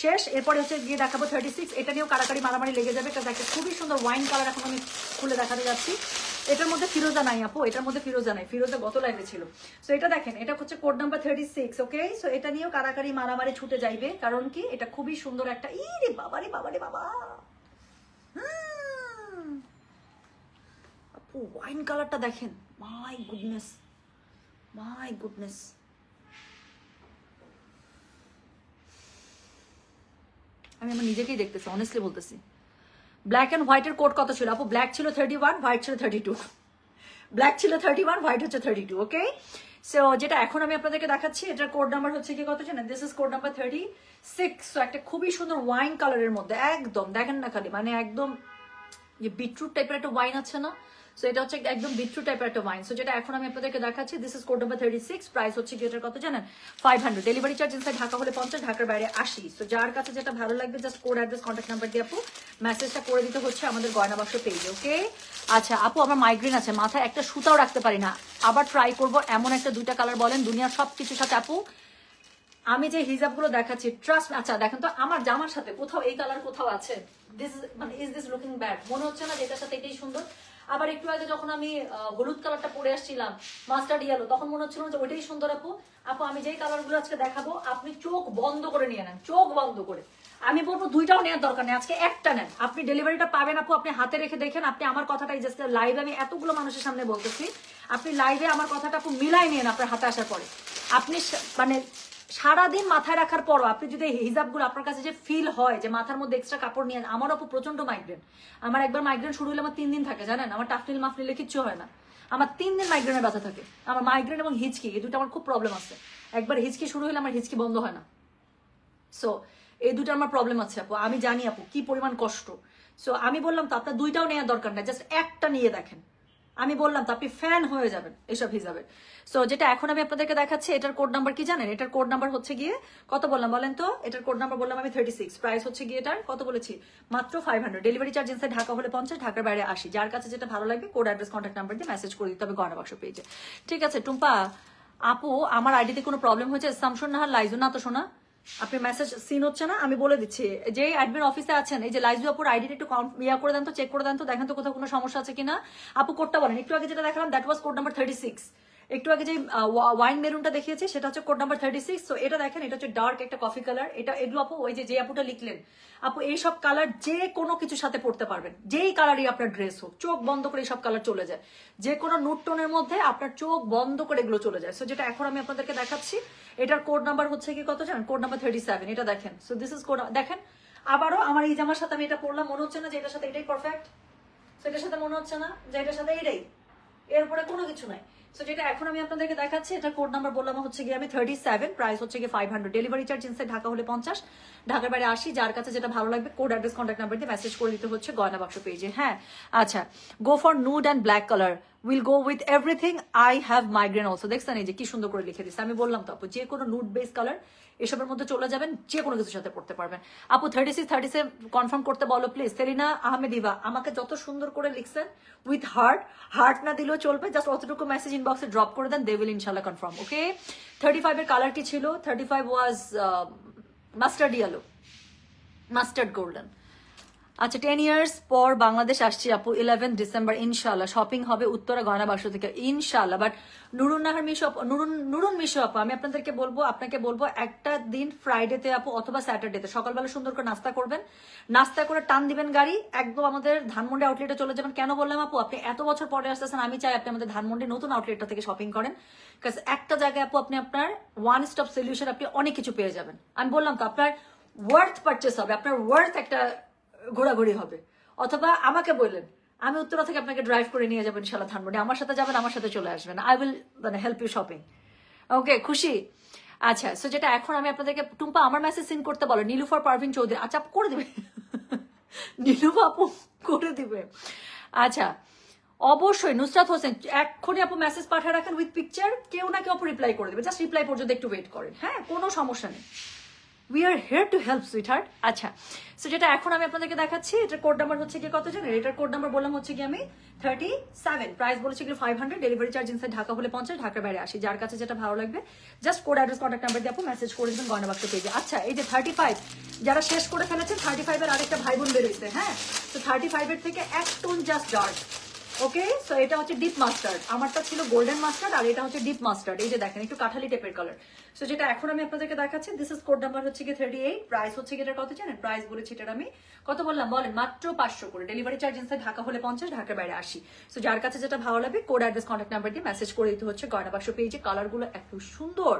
শেষ। এরপরে হচ্ছে গিয়ে দেখাবো 36, এটা নিয়েও কারাকারি মারামারি লেগে যাবে, কারণ একটা খুবই সুন্দর ওয়াইন কালার এখন আমি খুলে দেখাতে যাচ্ছি। এটার মধ্যে ফিরোজা নাই আপু, এটার মধ্যে ফিরোজা নাই, ফিরোজা গত লাইভে ছিল। সো এটা দেখেন, এটা হচ্ছে কোড নাম্বার 36। ওকে, সো এটা নিয়েও কারাকারি মারামারি ছুটে যাইবে, কারণ কি এটা খুবই সুন্দর একটা, ইরে বাবা রে বাবা রে বাবা, আপু ওয়াইন কালারটা দেখেন, মাই গুডনেস, মাই গুডনেস। আমি আমার নিজেকেই দেখতেছি, অনেস্টলি বলতেছি। ব্ল্যাক এন্ড হোয়াইটের কোড কত ছিল আপু? ব্ল্যাক ছিল 31, হোয়াইট ছিল 32। ব্ল্যাক ছিল 31, হোয়াইট হচ্ছে 32। ওকে, সো যেটা এখন আমি আপনাদেরকে দেখাচ্ছি এটার কোড নাম্বার হচ্ছে কি কত জানেন, this is code number 36। So একটা খুবই সুন্দর ওয়াইন কালারের মধ্যে একদম দেখেন না খালি, মানে একদম যে বিটরুট টাইপের একটা ওয়াইন আছে না, সো এটা হচ্ছে একদম বিট্রুট টাইপের একটা ওয়াইন। সো যেটা এখন আমি আপনাদেরকে দেখাচ্ছি, this is code number 36, price হচ্ছে কি এটার কত জানেন, 500। ডেলিভারি চার্জ ইনসাইড ঢাকা হলে 50, ঢাকার বাইরে 80। সো যার কাছে যেটা ভালো লাগবে just code, address, contact number দিয়ে আপু মেসেজটা করে দিতে হচ্ছে আমাদের গয়না বাক্স পেজে। ওকে, আচ্ছা আপু আমার মাইগ্রেন আছে, মাথায় একটা সুতাও রাখতে পারি না, আবার ট্রাই করব এমন একটা 2টা কালার বলেন দুনিয়ার সব কিছুর সাথে। আপু আমি যে হিজাবগুলো দেখাচ্ছি ট্রাস্ট, আচ্ছা দেখেন তো আমার জামার সাথে কোথাও এই কালার কোথাও আছে? দিস মানে ইজ দিস লুকিং ব্যাড? মনে হচ্ছে না যেটার সাথে এটাই সুন্দর? আবার একটু আগে যখন আমি হলুদ কালারটা পরে আসছিলাম, মাস্টার্ড ইয়েলো, তখন মনে হচ্ছিল যে ওইটাই সুন্দর। আপু আপু আমি যেই কালারগুলো আজকে দেখাবো আপনি চোখ বন্ধ করে নিয়ে নেন, চোখ বন্ধ করে। আমি বলবো 2টাও নেওয়ার দরকার নেই, আজকে একটা নেন। আপনি ডেলিভারিটা পাবেন আপু, আপনি হাতে রেখে দেখেন। আপনি আমার কথাটাই জাস্ট লাইভে আমি এতগুলো মানুষের সামনে বলতেছি, আপনি লাইভে আমার কথাটা আপু মিলাই নিন আপনার হাতে আসার পরে। আপনি মানে সারাদিন মাথায় রাখার পরও আপনি যদি হিজাবগুলো আপনার কাছে যে ফিল হয় যে মাথার মধ্যে এক্সট্রা কাপড় নিয়ে, আমার আপু প্রচন্ড মাইগ্রেন। আমার একবার মাইগ্রেন শুরু হলে আমার 3 দিন থাকে জানেন, আমার টাফনিল মাফনিলে কিচ্ছু হয় না, আমার 3 দিন মাইগ্রেনের ব্যথা থাকে। আমার মাইগ্রেন এবং হিচকি এই দুটো আমার খুব প্রবলেম আছে। একবার হিচকি শুরু হলে আমার হিচকি বন্ধ হয় না। সো এই দুটো আমার প্রবলেম আছে আপু, আমি জানি আপু কি পরিমাণ কষ্ট। সো আমি বললাম তো আপনার 2টাও নেওয়ার দরকার নাই, জাস্ট একটা নিয়ে দেখেন। আমি বললাম তো আপনি ফ্যান হয়ে যাবেন এসব হিসাবে। সো যেটা এখন আমি আপনাদেরকে দেখাচ্ছি, এটার কোড নাম্বার কি জানেন? এটার কোড নাম্বার হচ্ছে গিয়ে কত বললাম বলেন তো? এটার কোড নাম্বার বললাম আমি 36, প্রাইস হচ্ছে গিয়ে এটার কত বলেছি, মাত্র 500। ডেলিভারি চার্জ ইনসাইড ঢাকা হলে 50, ঢাকার বাইরে 80। যার কাছে যেটা ভালো লাগবে কোড, অ্যাড্রেস, কন্ট্যাক্ট নাম্বার দিয়ে মেসেজ করে দিতে হবে গয়না বাক্স পেজে। ঠিক আছে টুম্পা আপু, আমার আইডিতে কোনো প্রবলেম হয়েছে? সামসুন নাহার লাইজু না তো শোনা, আপনি মেসেজ সিন হচ্ছে না, আমি বলে দিচ্ছি। যে অ্যাডমিন অফিসে আছেন, এই যে লাইজু আপুর আইডিটা একটু ইয়া করে দেন তো, চেক করে দেন তো, দেখেন তো কোথাও কোনো সমস্যা আছে কিনা। আপু কোডটা বলেন। একটু আগে যেটা দেখালাম দ্যাট ওয়াজ কোড নাম্বার 36। একটু আগে যে ওয়াইন মেরুনটা দেখিয়েছি সেটা হচ্ছে কোড নাম্বার 36। সো এটা দেখেন, এটা হচ্ছে ডার্ক একটা কফি কালার। এটা এগুলো আপু ওই যে আপুটা লিখলেন, আপু এইসব কালার যে কোনো কিছুর সাথে পড়তে পারবেন, যেই কালারই আপনার ড্রেস হোক, চোখ বন্ধ করে এইসব কালার চলে যায়। যে কোনো নুট টোনের মধ্যে আপনার চোখ বন্ধ করে এগুলো চলে যায়। সো যেটা এখন আমি আপনাদেরকে দেখাচ্ছি, এটার কোড নাম্বার হচ্ছে কি কত জানেন? Code number 37। এটা দেখেন। সো দিস ইজ কোড, দেখেন আবারও আমার এই জামার সাথে আমি এটা পরলাম, মনে হচ্ছে না যে এটার সাথে এটাই পারফেক্ট? সো এটার সাথে মনে হচ্ছে না যে এটার সাথে এটাই, এরপরে কোনো কিছু নাই। সো যেটা এখন আমি আপনাদেরকে দেখাচ্ছি, এটা কোড নাম্বার বললাম হচ্ছে গিয়ে আমি 37, প্রাইস হচ্ছে গিয়ে 500। ডেলিভারি চার্জ ইনসাইড ঢাকা হলে 50, ঢাকার বাইরে 80। যার কাছে যেটা ভালো লাগবে কোড, অ্যাড্রেস, কন্ট্যাক্ট নাম্বার দিয়ে মেসেজ করে দিতে হচ্ছে গয়না বাক্স পেজে। হ্যাঁ আচ্ছা, go for nude and black colour, will go with everything, I have migraine also. দেখছেন এই যে কি সুন্দর করে লিখে দিচ্ছে। আমি বললাম তো আপু যে কোনো নুড বেস কালার এসবের মধ্যে চলে যাবেন, যে কোনো কিছুর সাথে পড়তে পারবেন। আপু 36, 37 কনফার্ম করতে বলো প্লিজ। সেলিনা আহমেদিবা আমাকে যত সুন্দর করে লিখছেন, উইথ হার্ট, হার্ট না দিলেও চলবে, জাস্ট অতটুকু মেসেজ ইনবক্সে ড্রপ করে দেন, দে উইল ইনশাল্লাহ কনফার্ম। ওকে 35 এর কালার কি ছিল? 35 ওয়াজ মাস্টার্ড ইয়েলো, মাস্টার্ড গোল্ডেন। আচ্ছা 10 ইয়ার্স পর বাংলাদেশ আসছি আপু, 11 ডিসেম্বর ইনশাল্লাহ। শপিং হবে উত্তরা গয়না বাক্স থেকে ইনশাল্লাহ। বাট নুরুন নাহার মিশো, নুরুন মিশো আপু, আমি আপনাদেরকে বলবো, আপনাকে বলবো একটা দিন ফ্রাইডেতে আপু অথবা স্যাটারডেতে সকালবেলা সুন্দর করে নাস্তা করবেন, নাস্তা করে টান দিবেন গাড়ি, একদম আমাদের ধানমন্ডি আউটলেটে চলে যাবেন। কেন বললাম আপু, আপনি এত বছর পরে আসতেছেন, আমি চাই আপনি আমাদের ধানমন্ডি নতুন আউটলেটটা থেকে শপিং করেন। কারণ একটা জায়গায় আপু আপনি আপনার ওয়ান স্টপ সলিউশন, আপনি অনেক কিছু পেয়ে যাবেন। আমি বললাম তো আপনার ওয়ার্থ পারচেস হবে, আপনার ওয়ার্থ একটা ঘোরাঘুরি হবে। অথবা আমাকে বললেন, আমি উত্তরা থেকে আপনাকে ড্রাইভ করে নিয়ে যাবেন ইনশাল্লাহ ধানমন্ডি, আমার সাথে যাবেন, আমার সাথে চলে আসবেন। আই উইল মানে হেল্প ইউ শপিং। ওকে খুশি? আচ্ছা সো যেটা এখন আমি আপনাদেরকে, টুম্পা আমার মেসেজ সিন করতে বলো। নীলুফার পারভিন চৌধুরী, আচ্ছা করে দিবে নীলুফা আপু করে দিবে। আচ্ছা অবশ্যই নুসরাত হোসেন, এক্ষুনি আপু মেসেজ পাঠিয়ে রাখেন উইথ পিকচার, কেউ না কেউ আপু রিপ্লাই করে দেবে, জাস্ট রিপ্লাই পর্যন্ত একটু ওয়েট করেন। হ্যাঁ কোনো সমস্যা নেই, we are hair to help sweetheart. আচ্ছা সো যেটা এখন আমি আপনাদেরকে দেখাচ্ছি, এটার কোড নাম্বার হচ্ছে কি কত জানেন? এটার কোড নাম্বার বললাম হচ্ছে কি আমি 37, প্রাইস বলেছি কি 500। ডেলিভারি চার্জ ইনসাইড ঢাকা হলে 50, ঢাকার বাইরে 80। যার কাছে যেটা ভালো লাগবে just code, address, contact number দিয়ে আপু মেসেজ করে দেবেন গয়না বাক্স পেজে। আচ্ছা এই যে 35 যারা শেষ করে ফেলেছেন, 35 এর আরেকটা ভাই বোন বেরোইছে। হ্যাঁ তো 35 এর থেকে এক tone just dark. Okay so এটা হচ্ছে ডিপ মাস্টার্ড, আমারটা ছিল গোল্ডেন মাস্টার্ড, আর এটা হচ্ছে ডিপ মাস্টার্ড। এই যে দেখেন একটু কাঠালি টাইপের কালার। সো যেটা এখন আমি আপনাদেরকে দেখাচ্ছি, দিস ইজ কোড নাম্বার হচ্ছে কি 38, প্রাইস হচ্ছে কি এটা কত জানেন? প্রাইস বলেছি এটার আমি কত বললাম বলেন? মাত্র 500 করে। ডেলিভারি চার্জ ইনসাইড ঢাকা হলে 50, ঢাকার বাইরে 80। সো যার কাছে যেটা ভালো লাগবে কোড, অ্যাড্রেস, কন্ট্যাক্ট নাম্বার দিয়ে মেসেজ করে দিতে হচ্ছে গয়না বাক্স পেজে। কালারগুলো এত সুন্দর,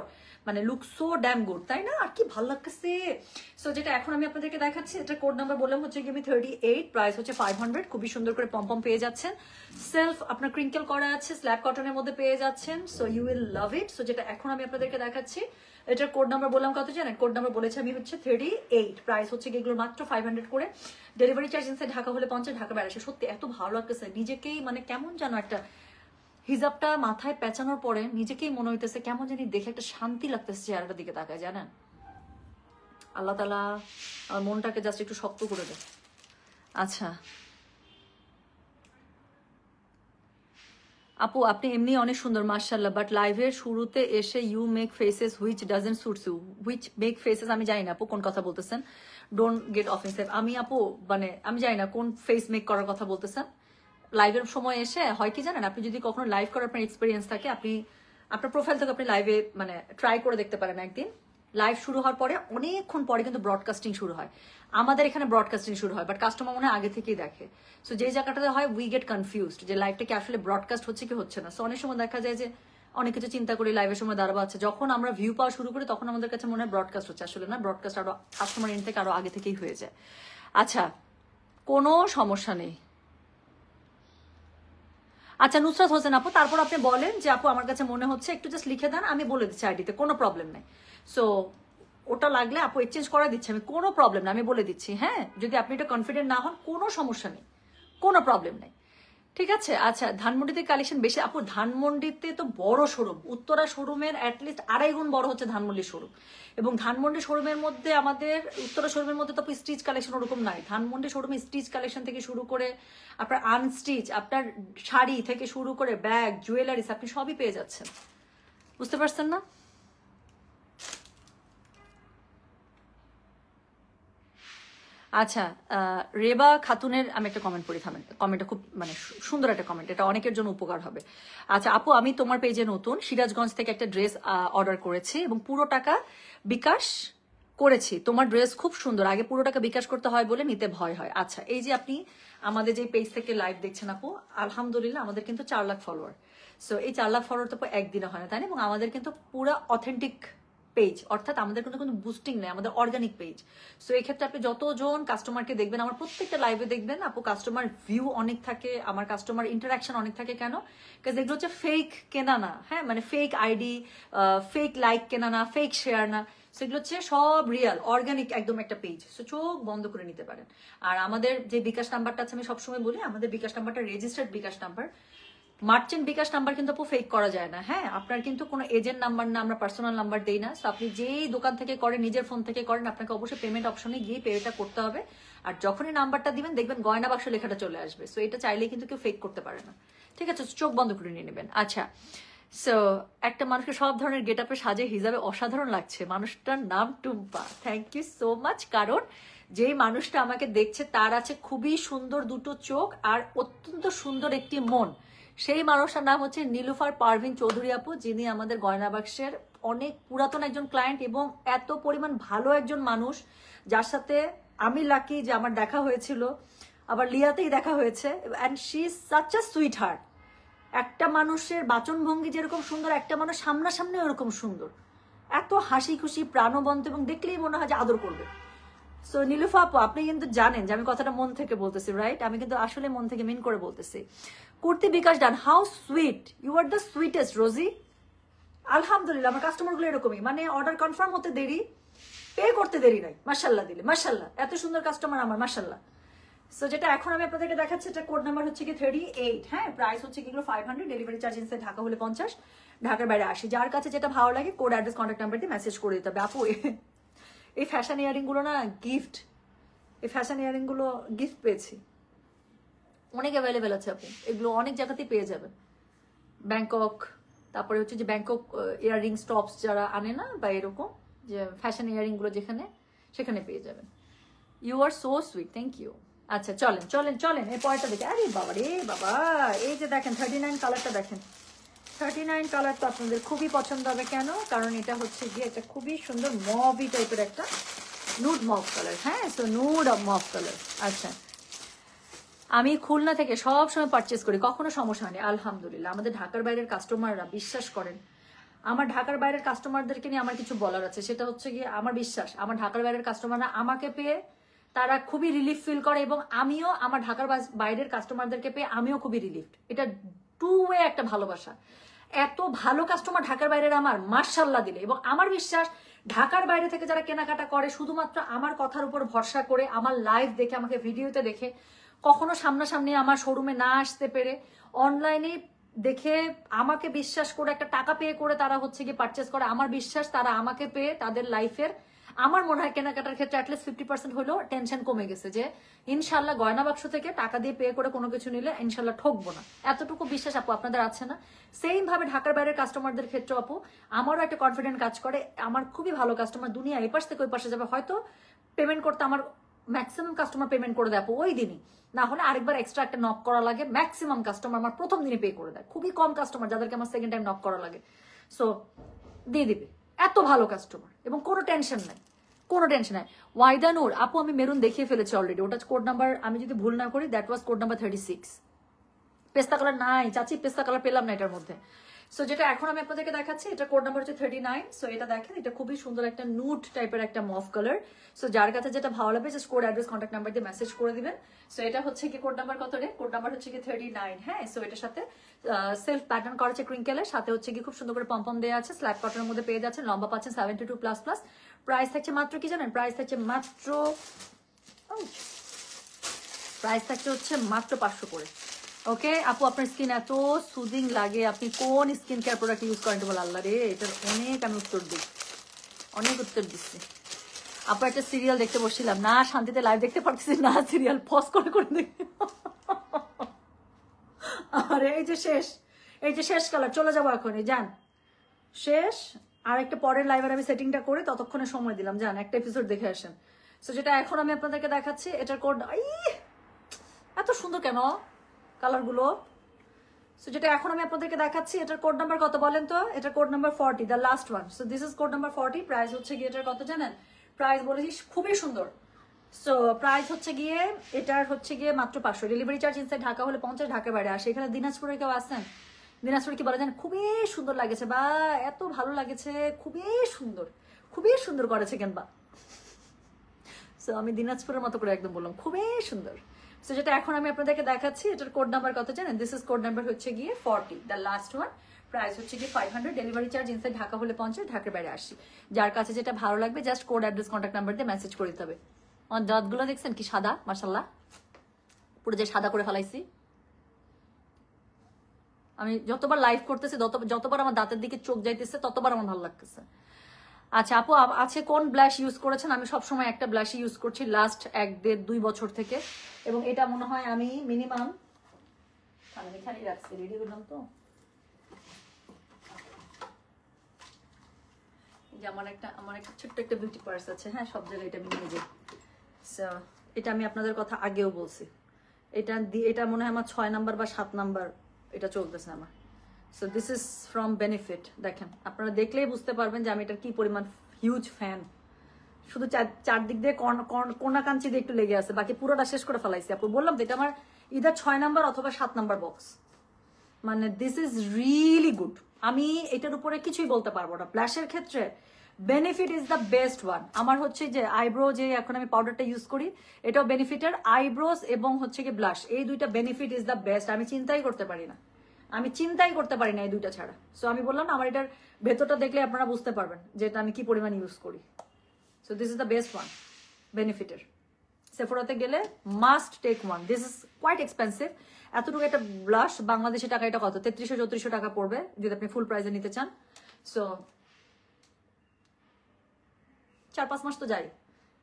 মানে লুক সো ড্যাম গুড, তাই না? আর কি ভালো লাগছে। সো যেটা এখন আমি আপনাদেরকে দেখাচ্ছি, এটা কোড নাম্বার বললাম হচ্ছে কি আমি 38, প্রাইস হচ্ছে 500। খুবই সুন্দর করে পম্পম পেয়ে যাচ্ছেন। সেলফ আপনার ক্রিঙ্কেল করা আছে, স্ল্যাব কটনের মধ্যে পেয়ে যাচ্ছেন। So you will love it. So যেটা এখন আমি আপনাদেরকে দেখাচ্ছি, এটার কোড নাম্বার বললাম কত জানেন? কোড নাম্বার বলেছি আমি হচ্ছে 38। প্রাইস হচ্ছে এগুলো মাত্র 500 করে। ডেলিভারি চার্জ ইনসাইড ঢাকা হলে 50, ঢাকা বাইরে আসে। সত্যি এত ভালো লাগতেছে, নিজেকেই মানে কেমন যেন একটা হিজাবটা মাথায় পেঁচানোর পরে নিজেকেই মনে হইতেছে কেমন জানি দেখে একটা শান্তি লাগতেছে চেহারাটার দিকে তাকায়, জানেন? আল্লাহ তাআলা আমার মনটাকে জাস্ট একটু শক্ত করে দেয়। আচ্ছা আপু, আপনি এমনি অনেক সুন্দর মাশাআল্লাহ, বাট লাইভের শুরুতে এসে you make faces which doesn't suits you. Which make faces আমি জানি না আপু কোন কথা বলতেছেন, ডোন্ট গেট অফেন্সিভ। আমি আপু মানে আমি জানি না কোন ফেস মেক করার কথা বলতেছেন। লাইভের সময় এসে হয় কি জানেন, আপনি যদি কখনো লাইভ করার আপনার এক্সপিরিয়েন্স থাকে, আপনি আপনার প্রোফাইল থেকে আপনি লাইভে মানে ট্রাই করে দেখতে পারেন একদিন। লাইভ শুরু হওয়ার পরে অনেকক্ষণ পরে কিন্তু ব্রডকাস্টিং শুরু হয়। আমাদের এখানে ব্রডকাস্টিং শুরু হয়, বাট কাস্টমার মনে হয় আগে থেকেই দেখে। সো যে জায়গাটাতে হয় উই গেট কনফিউজড যে লাইভটা কি আসলে ব্রডকাস্ট হচ্ছে কি হচ্ছে না। সো অনেক সময় দেখা যায় যে অনেক কিছু চিন্তা করি লাইভের সময় দাঁড়াবো, আছে যখন আমরা ভিউ পাওয়া শুরু করি তখন আমাদের কাছে মনে হয় ব্রডকাস্ট হচ্ছে, আসলে না, ব্রডকাস্ট আরো কাস্টমার এন্ড থেকে আরো আগে থেকেই হয়ে যায়। আচ্ছা কোনো সমস্যা নেই। আচ্ছা নুসরাত হোসেন আপু, তারপর আপনি বলেন যে আপু আমার কাছে মনে হচ্ছে, একটু জাস্ট লিখে দেন, আমি বলে দিচ্ছি আইডিতে, কোনো প্রবলেম নেই। সো ওটা লাগলে আপু এক্সচেঞ্জ করে দিচ্ছি আমি, কোনো প্রবলেম না, আমি বলে দিচ্ছি। হ্যাঁ, যদি আপনি এটা কনফিডেন্ট না হন কোনো সমস্যা নেই, কোনো প্রবলেম নেই, ঠিক আছে। আচ্ছা ধানমন্ডিতে কালেকশন বেশি আপু? ধানমন্ডিতে তো বড় শোরুম, উত্তরা শোরুমের অ্যাটলিস্ট 2.5 গুণ বড় হচ্ছে ধানমন্ডি শোরুম। এবং ধানমন্ডি শোরুমের মধ্যে আমাদের উত্তরা শোরুমের মধ্যে তো স্টিচ কালেকশন ওরকম নাই। ধানমন্ডি শোরুমে স্টিচ কালেকশন থেকে শুরু করে আপনার আনস্টিচ, আপনার শাড়ি থেকে শুরু করে ব্যাগ, জুয়েলারিস আপনি সবই পেয়ে যাচ্ছেন। বুঝতে পারছেন না? আচ্ছা রেবা খাতুনের আমি একটা কমেন্ট পড়ি, থামেন। কমেন্টটা খুব মানে সুন্দর একটা কমেন্ট, এটা অনেকের জন্য উপকার হবে। আচ্ছা আপু, আমি তোমার পেজে নতুন, সিরাজগঞ্জ থেকে একটা ড্রেস অর্ডার করেছি এবং পুরো টাকা বিকাশ করেছি। তোমার ড্রেস খুব সুন্দর, আগে পুরো টাকা বিকাশ করতে হয় বলে নিতে ভয় হয়। আচ্ছা এই যে আপনি আমাদের যে পেজ থেকে লাইভ দেখছেন আপু, আলহামদুলিল্লাহ আমাদের কিন্তু 4 লাখ ফলোয়ার। সো এই 4 লাখ ফলোয়ার তো একদিনে হয় না, তাই না? এবং আমাদের কিন্তু পুরো অথেন্টিক পেজ, অর্থাৎ আমাদের কোনো বুস্টিং নেই, আমাদের অর্গানিক পেজ। সো এই ক্ষেত্রে আপনি যতজন কাস্টমারকে দেখবেন, আমার প্রত্যেকটা লাইভে দেখবেন আপু কাস্টমার ভিউ অনেক থাকে, আমার কাস্টমার ইন্টারাকশন অনেক থাকে। কেন? বিকজ এগুলো হচ্ছে ফেক কেনা না, হ্যাঁ, মানে ফেক আইডি, ফেক লাইক কেনা না, ফেক শেয়ার না, সেগুলো হচ্ছে সব রিয়াল অর্গানিক একদম একটা পেজ। সো চোখ বন্ধ করে নিতে পারেন। আর আমাদের যে বিকাশ নাম্বারটা আছে, আমি সবসময় বলি আমাদের বিকাশ নাম্বারটা রেজিস্টার্ড বিকাশ নাম্বার, মার্চেন্ট বিকাশ নাম্বার কিন্তু আপু ফেক করা যায় না। হ্যাঁ, আপনার কিন্তু কোনো এজেন্ট নাম্বার না, আমরা পার্সোনাল নাম্বার দেই না। সো আপনি যেই দোকান থেকে করেন, নিজের ফোন থেকে করেন, আপনাকে অবশ্যই পেমেন্ট অপশনে গিয়ে পেটা করতে হবে। আর যখনই নাম্বারটা দিবেন দেখবেন গয়না বাক্স লেখাটা চলে আসবে। সো এটা চাইলেই কিন্তু কেউ ফেক করতে পারে না, ঠিক আছে? চোখ বন্ধ করে নিয়ে নেবেন। আচ্ছা সো একটা মানুষকে সব ধরনের গেট আপে সাজে হিসাবে অসাধারণ লাগছে। মানুষটার নাম Tumpa, thank you so much. কারণ যেই মানুষটা আমাকে দেখছে তার আছে খুবই সুন্দর দুটো চোখ আর অত্যন্ত সুন্দর একটি মন। সেই মানুষটার নাম হচ্ছে নীলুফার পারভিন চৌধুরী আপু, যিনি আমাদের গয়না বাক্সের অনেক পুরাতন একজন ক্লায়েন্ট এবং এত পরিমাণ ভালো একজন মানুষ, যার সাথে আমি লাকি যে আমার দেখা হয়েছিল, আবার লিয়াতেই দেখা হয়েছে। And she is such a sweet heart. একটা মানুষের বাচনভঙ্গি যেরকম সুন্দর, একটা মানুষ সামনাসামনি ওরকম সুন্দর, এত হাসি খুশি প্রাণবন্ত এবং দেখলেই মনে হয় যে আদর করবে। সো নীলুফা আপু, আপনি কিন্তু জানেন যে আমি কথাটা মন থেকে বলতেছি, রাইট? আমি কিন্তু আসলে মন থেকে মিন করে বলতেছি। Kurti Bikash done, how sweet, you are the sweetest Rosie. আলহামদুলিল্লাহ আমার কাস্টমারগুলো এরকমই, মানে অর্ডার কনফার্ম হতে দেরি, পে করতে দেরি নাই, মাশাল্লাহ দিলে মাশাল্লাহ, এত সুন্দর কাস্টমার আমার, মাশাল্লাহ। সো যেটা এখন আমি আপনাদেরকে দেখাচ্ছি, এটা কোড নাম্বার হচ্ছে কি 38। হ্যাঁ, প্রাইস হচ্ছে কি 500, ডেলিভারি চার্জ ইনসাইড ঢাকা হলে 50, ঢাকার বাইরে 80। যার কাছে যেটা ভালো লাগে কোড অ্যাড্রেস কন্ট্যাক্ট নাম্বার দিয়ে মেসেজ করে দিতে হবে। আপু এই ফ্যাশন ইয়ারিং গুলো না গিফট, এই ফ্যাশন ইয়ারিং গুলো গিফট পেয়েছি, অনেক অ্যাভেলেবেল আছে আপু, এগুলো অনেক জায়গাতেই পেয়ে যাবেন। ব্যাংকক, তারপরে হচ্ছে যে ব্যাংকক ইয়ারিং স্টপস যারা আনে না, বা এরকম যে ফ্যাশন ইয়ারিং গুলো যেখানে, সেখানে পেয়ে যাবেন। You are so sweet, thank you. আচ্ছা চলেন চলেন চলেন, এই পয়টা দেখে, আরে বাবা রে বাবা, এই যে দেখেন 39 কালারটা দেখেন, 39 কালার তো আপনাদের খুবই পছন্দ হবে। কেন? কারণ এটা হচ্ছে গিয়ে একটা খুবই সুন্দর মভি টাইপের একটা নুড মভ কালার। হ্যাঁ, তো নুড মভ কালার। আচ্ছা, আমি খুলনা থেকে সব সময় পারচেস করি, কখনো সমস্যা হয়নি আলহামদুলিল্লাহ। আমাদের ঢাকার বাইরের কাস্টমাররা বিশ্বাস করেন, আমার ঢাকার বাইরের কাস্টমারদেরকে নিয়ে আমার কিছু বলার আছে, সেটা হচ্ছে গিয়ে আমার বিশ্বাস, আমার ঢাকার বাইরের কাস্টমাররা আমাকে পেয়ে তারা খুবই রিলিফ ফিল করে, এবং আমিও আমার ঢাকার বাইরের কাস্টমারদেরকে পেয়ে আমিও খুবই রিলিফ। এটা টু ওয়ে একটা ভালোবাসা। এত ভালো কাস্টমার ঢাকার বাইরের আমার, মার্শাল্লাহ দিলে। এবং আমার বিশ্বাস ঢাকার বাইরে থেকে যারা কেনাকাটা করে শুধুমাত্র আমার কথার উপর ভরসা করে, আমার লাইভ দেখে, আমাকে ভিডিওতে দেখে, কখনো সামনাসামনি আমার শোরুমে না আসতে পেরে অনলাইনে দেখে আমাকে বিশ্বাস করে একটা টাকা পে করে তারা হচ্ছে গিয়ে পারচেস করে, আমার বিশ্বাস তারা আমাকে পেয়ে তাদের লাইফের, আমার মনে হয় কেনাকাটার ক্ষেত্রে অ্যাটলিস্ট 50% হলেও টেনশন কমে গেছে, যে ইনশাল্লাহ গয়না বাক্স থেকে টাকা দিয়ে পে করে কোনো কিছু নিলে ইনশাল্লাহ ঠকবো না। এতটুকু বিশ্বাস আপু আপনাদের আছে না? সেম ভাবে ঢাকার বাইরের কাস্টমারদের ক্ষেত্রে আপু আমারও একটা কনফিডেন্ট কাজ করে। আমার খুবই ভালো কাস্টমার, দুনিয়া এই পাশ থেকে ওই পাশে যাবে, হয়তো পেমেন্ট করতে আমার ম্যাক্সিমাম কাস্টমার পেমেন্ট করে দেয় আপু ওই দিনই, না হলে আরেকবার এক্সট্রা একটা নক করা লাগে। ম্যাক্সিমাম কাস্টমার আমার প্রথম দিনে পে করে দেয়, খুবই কম কাস্টমার যাদেরকে আমার সেকেন্ড টাইম নক করা লাগে। সো দিয়ে দিবে, এত ভালো কাস্টমার, এবং কোনো টেনশন নাই, কোনো টেনশন নাই। ওয়াইদানুর আপু আমি মেরুন দেখিয়ে ফেলেছি অলরেডি, ওটা কোড নাম্বার, আমি যদি ভুল না করি দ্যাট ওয়াজ কোড নাম্বার 36। পেস্তা কালার নাই চাচি, পেস্তা কালার পেলাম না এটার মধ্যে। সো যেটা এখন আমি আপনাদেরকে দেখাচ্ছি, এটা কোড নাম্বার হচ্ছে 39। সো এটা দেখেন, এটা খুবই সুন্দর একটা নুট টাইপের একটা মফ কালার। সো যার কাছে যেটা ভালো লাগবে just code address contact number দিয়ে মেসেজ করে দিবেন। সো এটা হচ্ছে কি কোড নাম্বার কত রে? কোড নাম্বার হচ্ছে কি 39। হ্যাঁ, সো এটার সাথে সেলফ প্যাটার্ন করা আছে ক্রিঙ্কেলের সাথে, হচ্ছে কি খুব সুন্দর করে পম্পম দেওয়া আছে, স্ল্যাব কটনের মধ্যে পেয়ে যাচ্ছেন, লম্বা পাচ্ছেন 72++। প্রাইস থাকছে মাত্র কি জানেন? প্রাইস থাকছে মাত্র 500 করে। ওকে আপু, আপনার স্কিন এত সুদিং লাগে, আপনি কোন স্কিন কেয়ার প্রোডাক্ট ইউজ করেন? বলে আল্লাহ রে, এটার অনেক আমি উত্তর দিই, অনেক উত্তর দিচ্ছি। আপু একটা সিরিয়াল দেখতে বসছিলাম না, শান্তিতে লাইভ দেখতে পারতেছি না, সিরিয়াল পজ করে করে দেখি। আরে এই যে শেষ কালার, চলে যাবো এখনই, যান শেষ। আর একটা পরের লাইভের আমি সেটিংটা করে ততক্ষণে সময় দিলাম, যান একটা এপিসোড দেখে আসেন। সো যেটা এখন আমি আপনাদেরকে দেখাচ্ছি, এটার কোড, এত সুন্দর কেন কালারগুলো। সো যেটা এখন আমি আপনাদেরকে দেখাচ্ছি, এটার কোড নাম্বার কত বলেন তো? এটার code number 40, the last one. So this is code number 40। Price হচ্ছে গিয়ে এটার কত জানেন? প্রাইস বলেছি খুবই সুন্দর। সো প্রাইস হচ্ছে গিয়ে এটার হচ্ছে গিয়ে মাত্র 500। ডেলিভারি চার্জ ইনসাইড ঢাকা হলে 50, ঢাকার বাইরে আসে। এখানে দিনাজপুরে কেউ আসেন? দিনাজপুরে কি বলে জানেন? খুবই সুন্দর লাগেছে, বা এত ভালো লাগেছে, খুবই সুন্দর করেছে কেন বা। সো আমি দিনাজপুরের মতো করে একদম বললাম খুবই সুন্দর। সো যেটা এখন আমি আপনাদেরকে দেখাচ্ছি, এটার কোড নাম্বার কত জানেন? দিস ইজ কোড নাম্বার হচ্ছে গিয়ে 40, দ্য লাস্ট ওয়ান। প্রাইস হচ্ছে গিয়ে 500। ডেলিভারি চার্জ ইনসাইড ঢাকা হলে 50, ঢাকার বাইরে 80। যার কাছে যেটা ভালো লাগবে just code address contact number দিয়ে মেসেজ করে দিতে হবে। আমার দাঁতগুলো দেখছেন কি সাদা, মাশাল্লাহ, পুরো যে সাদা করে ফেলাইছি। আমি যতবার লাইভ করতেছি যতবার আমার দাঁতের দিকে চোখ যাইতেছে ততবার আমার ভালো লাগতেছে। আচ্ছা আপু, আছে কোন ব্লাশ ইউজ করেছেন? আমি সবসময় একটা ব্লাশই ইউজ করছি লাস্ট 1-1.5-2 বছর থেকে, এবং এটা মনে হয় আমি মিনিমাম এখানেই রাখছি, রেডি করলাম তো। যে আমার একটা ছোট্ট একটা বিউটি পার্স আছে, হ্যাঁ, সব জায়গায় এটা আমি নিয়ে যাই। সো এটা আমি আপনাদের কথা আগেও বলছি, এটা মনে হয় আমার 6 নাম্বার বা 7 নাম্বার এটা চলতেছে আমার। So this is from benefit. দেখেন, আপনারা দেখলেই বুঝতে পারবেন যে আমি এটার কি পরিমাণ হিউজ ফ্যান। শুধু চারদিক দিয়ে কোনা কাঞ্চি দিয়ে একটু লেগে আছে, বাকি পুরোটা শেষ করে ফেলাইছি। আপু বললাম তো এটা আমার ইদার 6 নাম্বার অথবা 7 নাম্বার বক্স। মানে দিস ইজ রিয়েলি গুড। আমি এটার উপরে কিছুই বলতে পারবো না। ব্লাশের ক্ষেত্রে benefit is the best one. আমার হচ্ছে যে আইব্রো, যে এখন আমি পাউডারটা ইউজ করি, এটাও বেনিফিটের। আইব্রোস এবং হচ্ছে কি ব্লাশ, এই দুইটা বেনিফিট ইজ দ্য বেস্ট। আমি চিন্তাই করতে পারি না এই দুইটা ছাড়া। সো আমি বললাম না, আমার এটার ভেতরটা দেখলে আপনারা বুঝতে পারবেন যে এটা আমি কি পরিমাণ ইউজ করি। So this is the best one বেনিফিটের। সেফোরাতে গেলে must take one. This is quite expensive. এতটুকু একটা ব্লাশ বাংলাদেশি টাকা এটা কত? 3300-3400 টাকা পড়বে যদি আপনি ফুল প্রাইসে নিতে চান। সো 4-5 মাস তো যাই।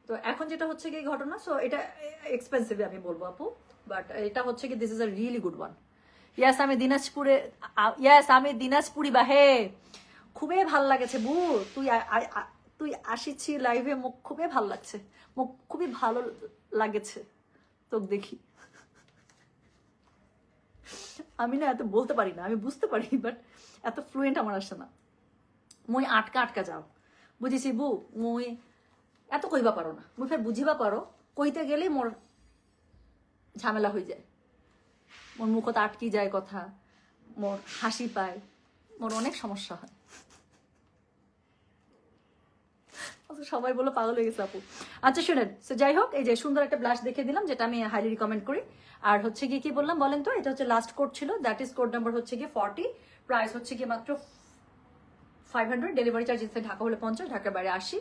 তো এখন যেটা হচ্ছে কি ঘটনা, সো এটা এক্সপেন্সিভ আমি বলবো আপু, বাট এটা হচ্ছে কি this is a really good one. Yes আমি দিনাজপুরি বাহে, খুবই ভাল লাগেছে বু। তুই আসিছি লাইভে, মুখ খুবই ভাল লাগছে, মুখ খুবই ভালো লাগেছে তোকে দেখি। আমি না এত বলতে পারি না, আমি বুঝতে পারি, বাট এত ফ্লুয়েন্ট আমার আসে না। মুই আটকা যাও, বুঝিছি বু, মুই এত কইবা পারো না, মুই ফের বুঝিবা পারো, কইতে গেলে মোর ঝামেলা হয়ে যায়, মোর মুখত আটকি যায় কথা, মোর হাসি পায়, মোর অনেক সমস্যা হয়। সবাই বলো পাগল হয়ে গেছে আপু। আচ্ছা শুনেন, সো যাই হোক, এই যে সুন্দর একটা ব্লাশ দেখে দিলাম, যেটা আমি হাইলি রিকমেন্ড করি। আর হচ্ছে কি বললাম বলেন তো, এটা হচ্ছে লাস্ট কোড ছিল, দ্যাট ইজ কোড নাম্বার হচ্ছে গিয়ে 40, প্রাইস হচ্ছে গিয়ে মাত্র 500, ডেলিভারি চার্জ দিচ্ছে ঢাকা হলে 50, ঢাকার বাইরে 80।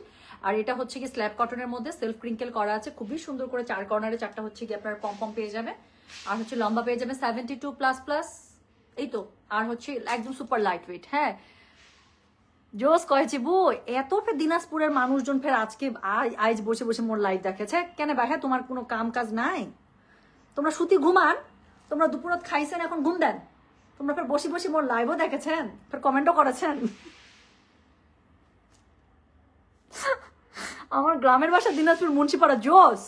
আর এটা হচ্ছে কি স্ল্যাব কটনের মধ্যে সেলফ ক্রিঙ্কেল করা আছে, খুবই সুন্দর করে 4 কর্নারে 4টা হচ্ছে কি আপনার পম পেয়ে যাবে। আর হচ্ছে লম্বা পেয়ে যাবে 72++, এই তো। আর হচ্ছে একদম সুপার লাইট ওয়েট। হ্যাঁ জোস কয়েছি বু, এত ফের দিনাজপুরের মানুষজন ফের আজকে আজ বসে বসে মোর লাইভ দেখেছে কেন ভাই? হ্যাঁ তোমার কোনো কাম কাজ নাই? তোমরা সুতি ঘুমান, তোমরা দুপুরত খাইছেন এখন ঘুম দেন, তোমরা ফের বসে বসে মোর লাইভও দেখেছেন, ফের কমেন্টও করেছেন। আমার গ্রামের বাসা দিনাজপুর মুন্সিপাড়া। জোস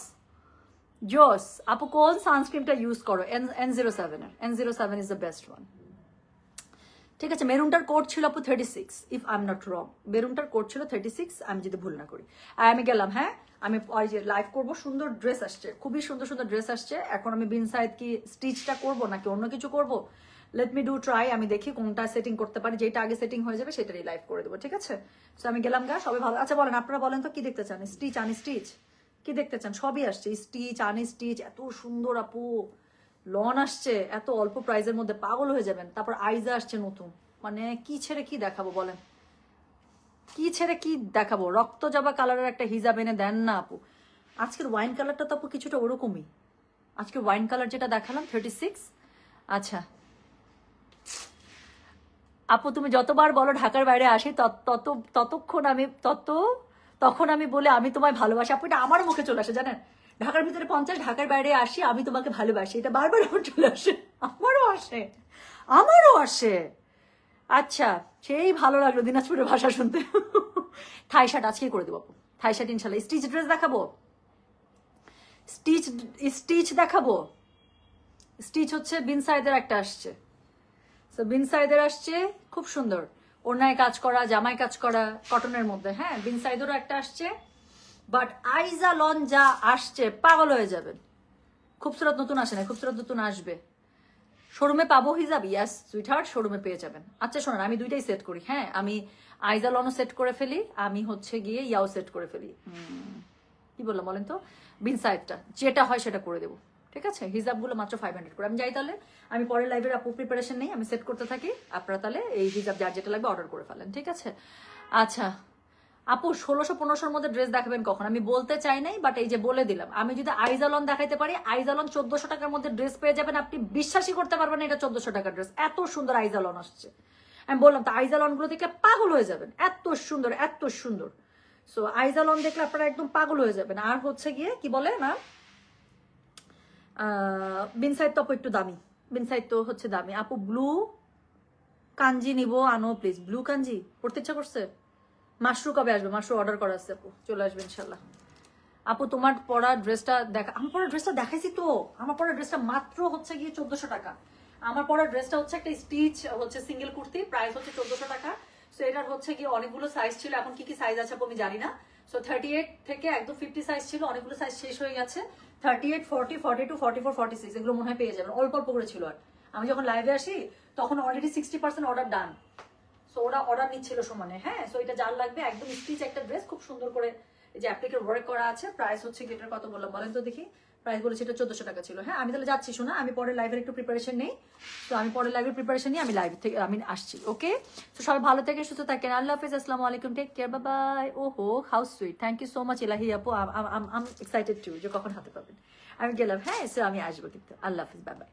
জোস আপু, কোন সানস্ক্রিনটা ইউজ করো? N07 এর N07 is the best one. ঠিক আছে, মেরুনটার কোড ছিল আপু 36, if I am not wrong. মেরুনটার কোড ছিল 36, আমি যদি ভুল না করি। আর আমি গেলাম, হ্যাঁ আমি ওই যে লাইভ করবো, সুন্দর ড্রেস আসছে, খুবই সুন্দর সুন্দর ড্রেস আসছে। এখন আমি বিন সাইড কি স্টিচটা করবো নাকি অন্য কিছু করবো, লেট মি ডু ট্রাই। আমি দেখি কোনটা সেটিং করতে পারি, যেটা আগে সেটিং হয়ে যাবে সেটারই লাইভ করে দেবো, ঠিক আছে? সো আমি গেলাম গা, সবাই ভালো। আচ্ছা বলেন, আপনারা বলেন তো কি দেখতে চান? স্টিচ আনস্টিচ কি দেখতে চান? সবই আসছে, স্টিচ আনস্টিচ, এত সুন্দর আপু লন আসছে এত অল্প প্রাইসের মধ্যে, পাগল হয়ে যাবেন। তারপর আইজা আসছে নতুন, মানে কি ছেড়ে কি দেখাবো বলেন, কি ছেড়ে কি দেখাবো? রক্ত জবা কালারের একটা হিজাব এনে দেন না আপু। আজকের ওয়াইন কালারটা তো আপু কিছুটা ওরকমই, আজকে ওয়াইন কালার যেটা দেখালাম 36। আচ্ছা আপু তুমি যতবার বলো ঢাকার বাইরে আসি তখন আমি বলে আমি তোমায় ভালোবাসি। আপু এটা আমার মুখে চলে আসে জানেন, ঢাকার ভিতরে 50, ঢাকার বাইরে আসি আমি তোমাকে ভালোবাসি, এটা বারবার আমার চলে আসে। আমারও আসে। আচ্ছা সেই ভালো লাগলো দিনাজপুরের ভাষা শুনতে। থাই শার্ট আজকেই করে দেবো আপু, থাই শার্ট ইনশাল্লাহ। স্টিচ ড্রেস দেখাবো, স্টিচ দেখাবো। স্টিচ হচ্ছে বিন সাইদের একটা আসছে, তো বিন সাইদের আসছে খুব সুন্দর, ওড়নায় কাজ করা, জামায় কাজ করা, কটনের মধ্যে। হ্যাঁ বিন সাইদেরও একটা আসছে, বাট আইজা লন যা আসছে পাগল হয়ে যাবেন। খুবসুরত নতুন আসে না, খুবসুরত নতুন আসবে। শোরুমে পাবো হিজাব? ইয়াস সুইটহার্ট, শোরুমে পেয়ে যাবেন। আচ্ছা শোনেন, আমি দুইটাই সেট করি। হ্যাঁ আমি আইজা লনও সেট করে ফেলি, আমি হচ্ছে গিয়ে ইয়াও সেট করে ফেলি। কি বললাম বলেন তো, বিন সাইডটা যেটা হয় সেটা করে দেবো, ঠিক আছে? হিজাবগুলো মাত্র 500 করে। আমি যাই তাহলে, আমি পরের লাইভের আপু প্রিপারেশন নেই, আমি সেট করতে থাকি। আপনারা তাহলে এই হিজাব যার যেটা লাগবে অর্ডার করে ফেলেন, ঠিক আছে? আচ্ছা আপু 1600-1500-র মধ্যে ড্রেস দেখাবেন কখন? আমি বলতে চাই নাই, বাট এই যে বলে দিলাম, আমি যদি আইজালন দেখাইতে পারি, আইজালন 1400 টাকার মধ্যে ড্রেস পেয়ে যাবেন। আপনি বিশ্বাসই করতে পারবেন না এটা 1400 টাকার ড্রেস, এত সুন্দর আইজালন আসছে। আমি বললাম তো আইজালন গুলো দেখলে পাগল হয়ে যাবেন, এত সুন্দর এত সুন্দর। সো আইজালন দেখলে আপনারা একদম পাগল হয়ে যাবেন। আর হচ্ছে গিয়ে কি বলে না, বিনসাইড তো আপু একটু দামি, বিনসাইড তো হচ্ছে দামি। আপু ব্লু কাঞ্জি নিবো, আনো প্লিজ। ব্লু কাঞ্জি পড়তে ইচ্ছা করছে। মাশরু কবে আসবে? মাশরু অর্ডার করা আছে আপু, চলে আসবে ইনশাল্লাহ। আপু তোমার পরা ড্রেসটা দেখা, আমার পরা ড্রেসটা দেখাইছি তো, আমার পরা ড্রেসটা মাত্র হচ্ছে গিয়ে 1400 টাকা। আমার পরা ড্রেসটা হচ্ছে একটা স্টিচ হচ্ছে সিঙ্গেল কুর্তি, প্রাইস হচ্ছে 1400 টাকা। সো এটার হচ্ছে গিয়ে অনেকগুলো সাইজ ছিল, এখন কি কি সাইজ আছে আপু আমি জানি না। সো 38 থেকে একদম 50 সাইজ ছিল, অনেকগুলো সাইজ শেষ হয়ে গেছে। 38, 40, 42, 44, 46 এগুলো মনে হয় পেয়ে যাবেন, অল্প অল্প করে ছিল। আর আমি যখন লাইভে আসি তখন অলরেডি 60% অর্ডার ডান। সো ওরা অর্ডার নিচ্ছিল সমানে। হ্যাঁ সো এটা যার লাগবে, একদম স্টিচ একটা ড্রেস, খুব সুন্দর করে এই যে অ্যাপ্লিকের ওয়ার্ক করা আছে। প্রাইস হচ্ছে গেটার কত বললাম বলেন তো দেখি? প্রাইস বলেছি এটা 1400 টাকা ছিল। হ্যাঁ আমি তাহলে যাচ্ছি, শোনা আমি পরে লাইভের একটু প্রিপারেশন নেই, তো আমি পরে লাইভের প্রিপারেশন নিয়ে আমি লাইভ থেকে আমি আসছি। ওকে তো সবাই ভালো থেকে সুস্থ থাকেন, আল্লাহ হাফেজ, আসসালামু আলাইকুম, টেক কেয়ার, বাই বাই। ওহো how sweet, thank you so much Ilahi আপু, আম এক্সাইটেড টু যে কখন হাতে পাবেন। আমি গেলাম, হ্যাঁ আমি আসবো কিন্তু। আল্লাহ হাফেজ, বাই বাই।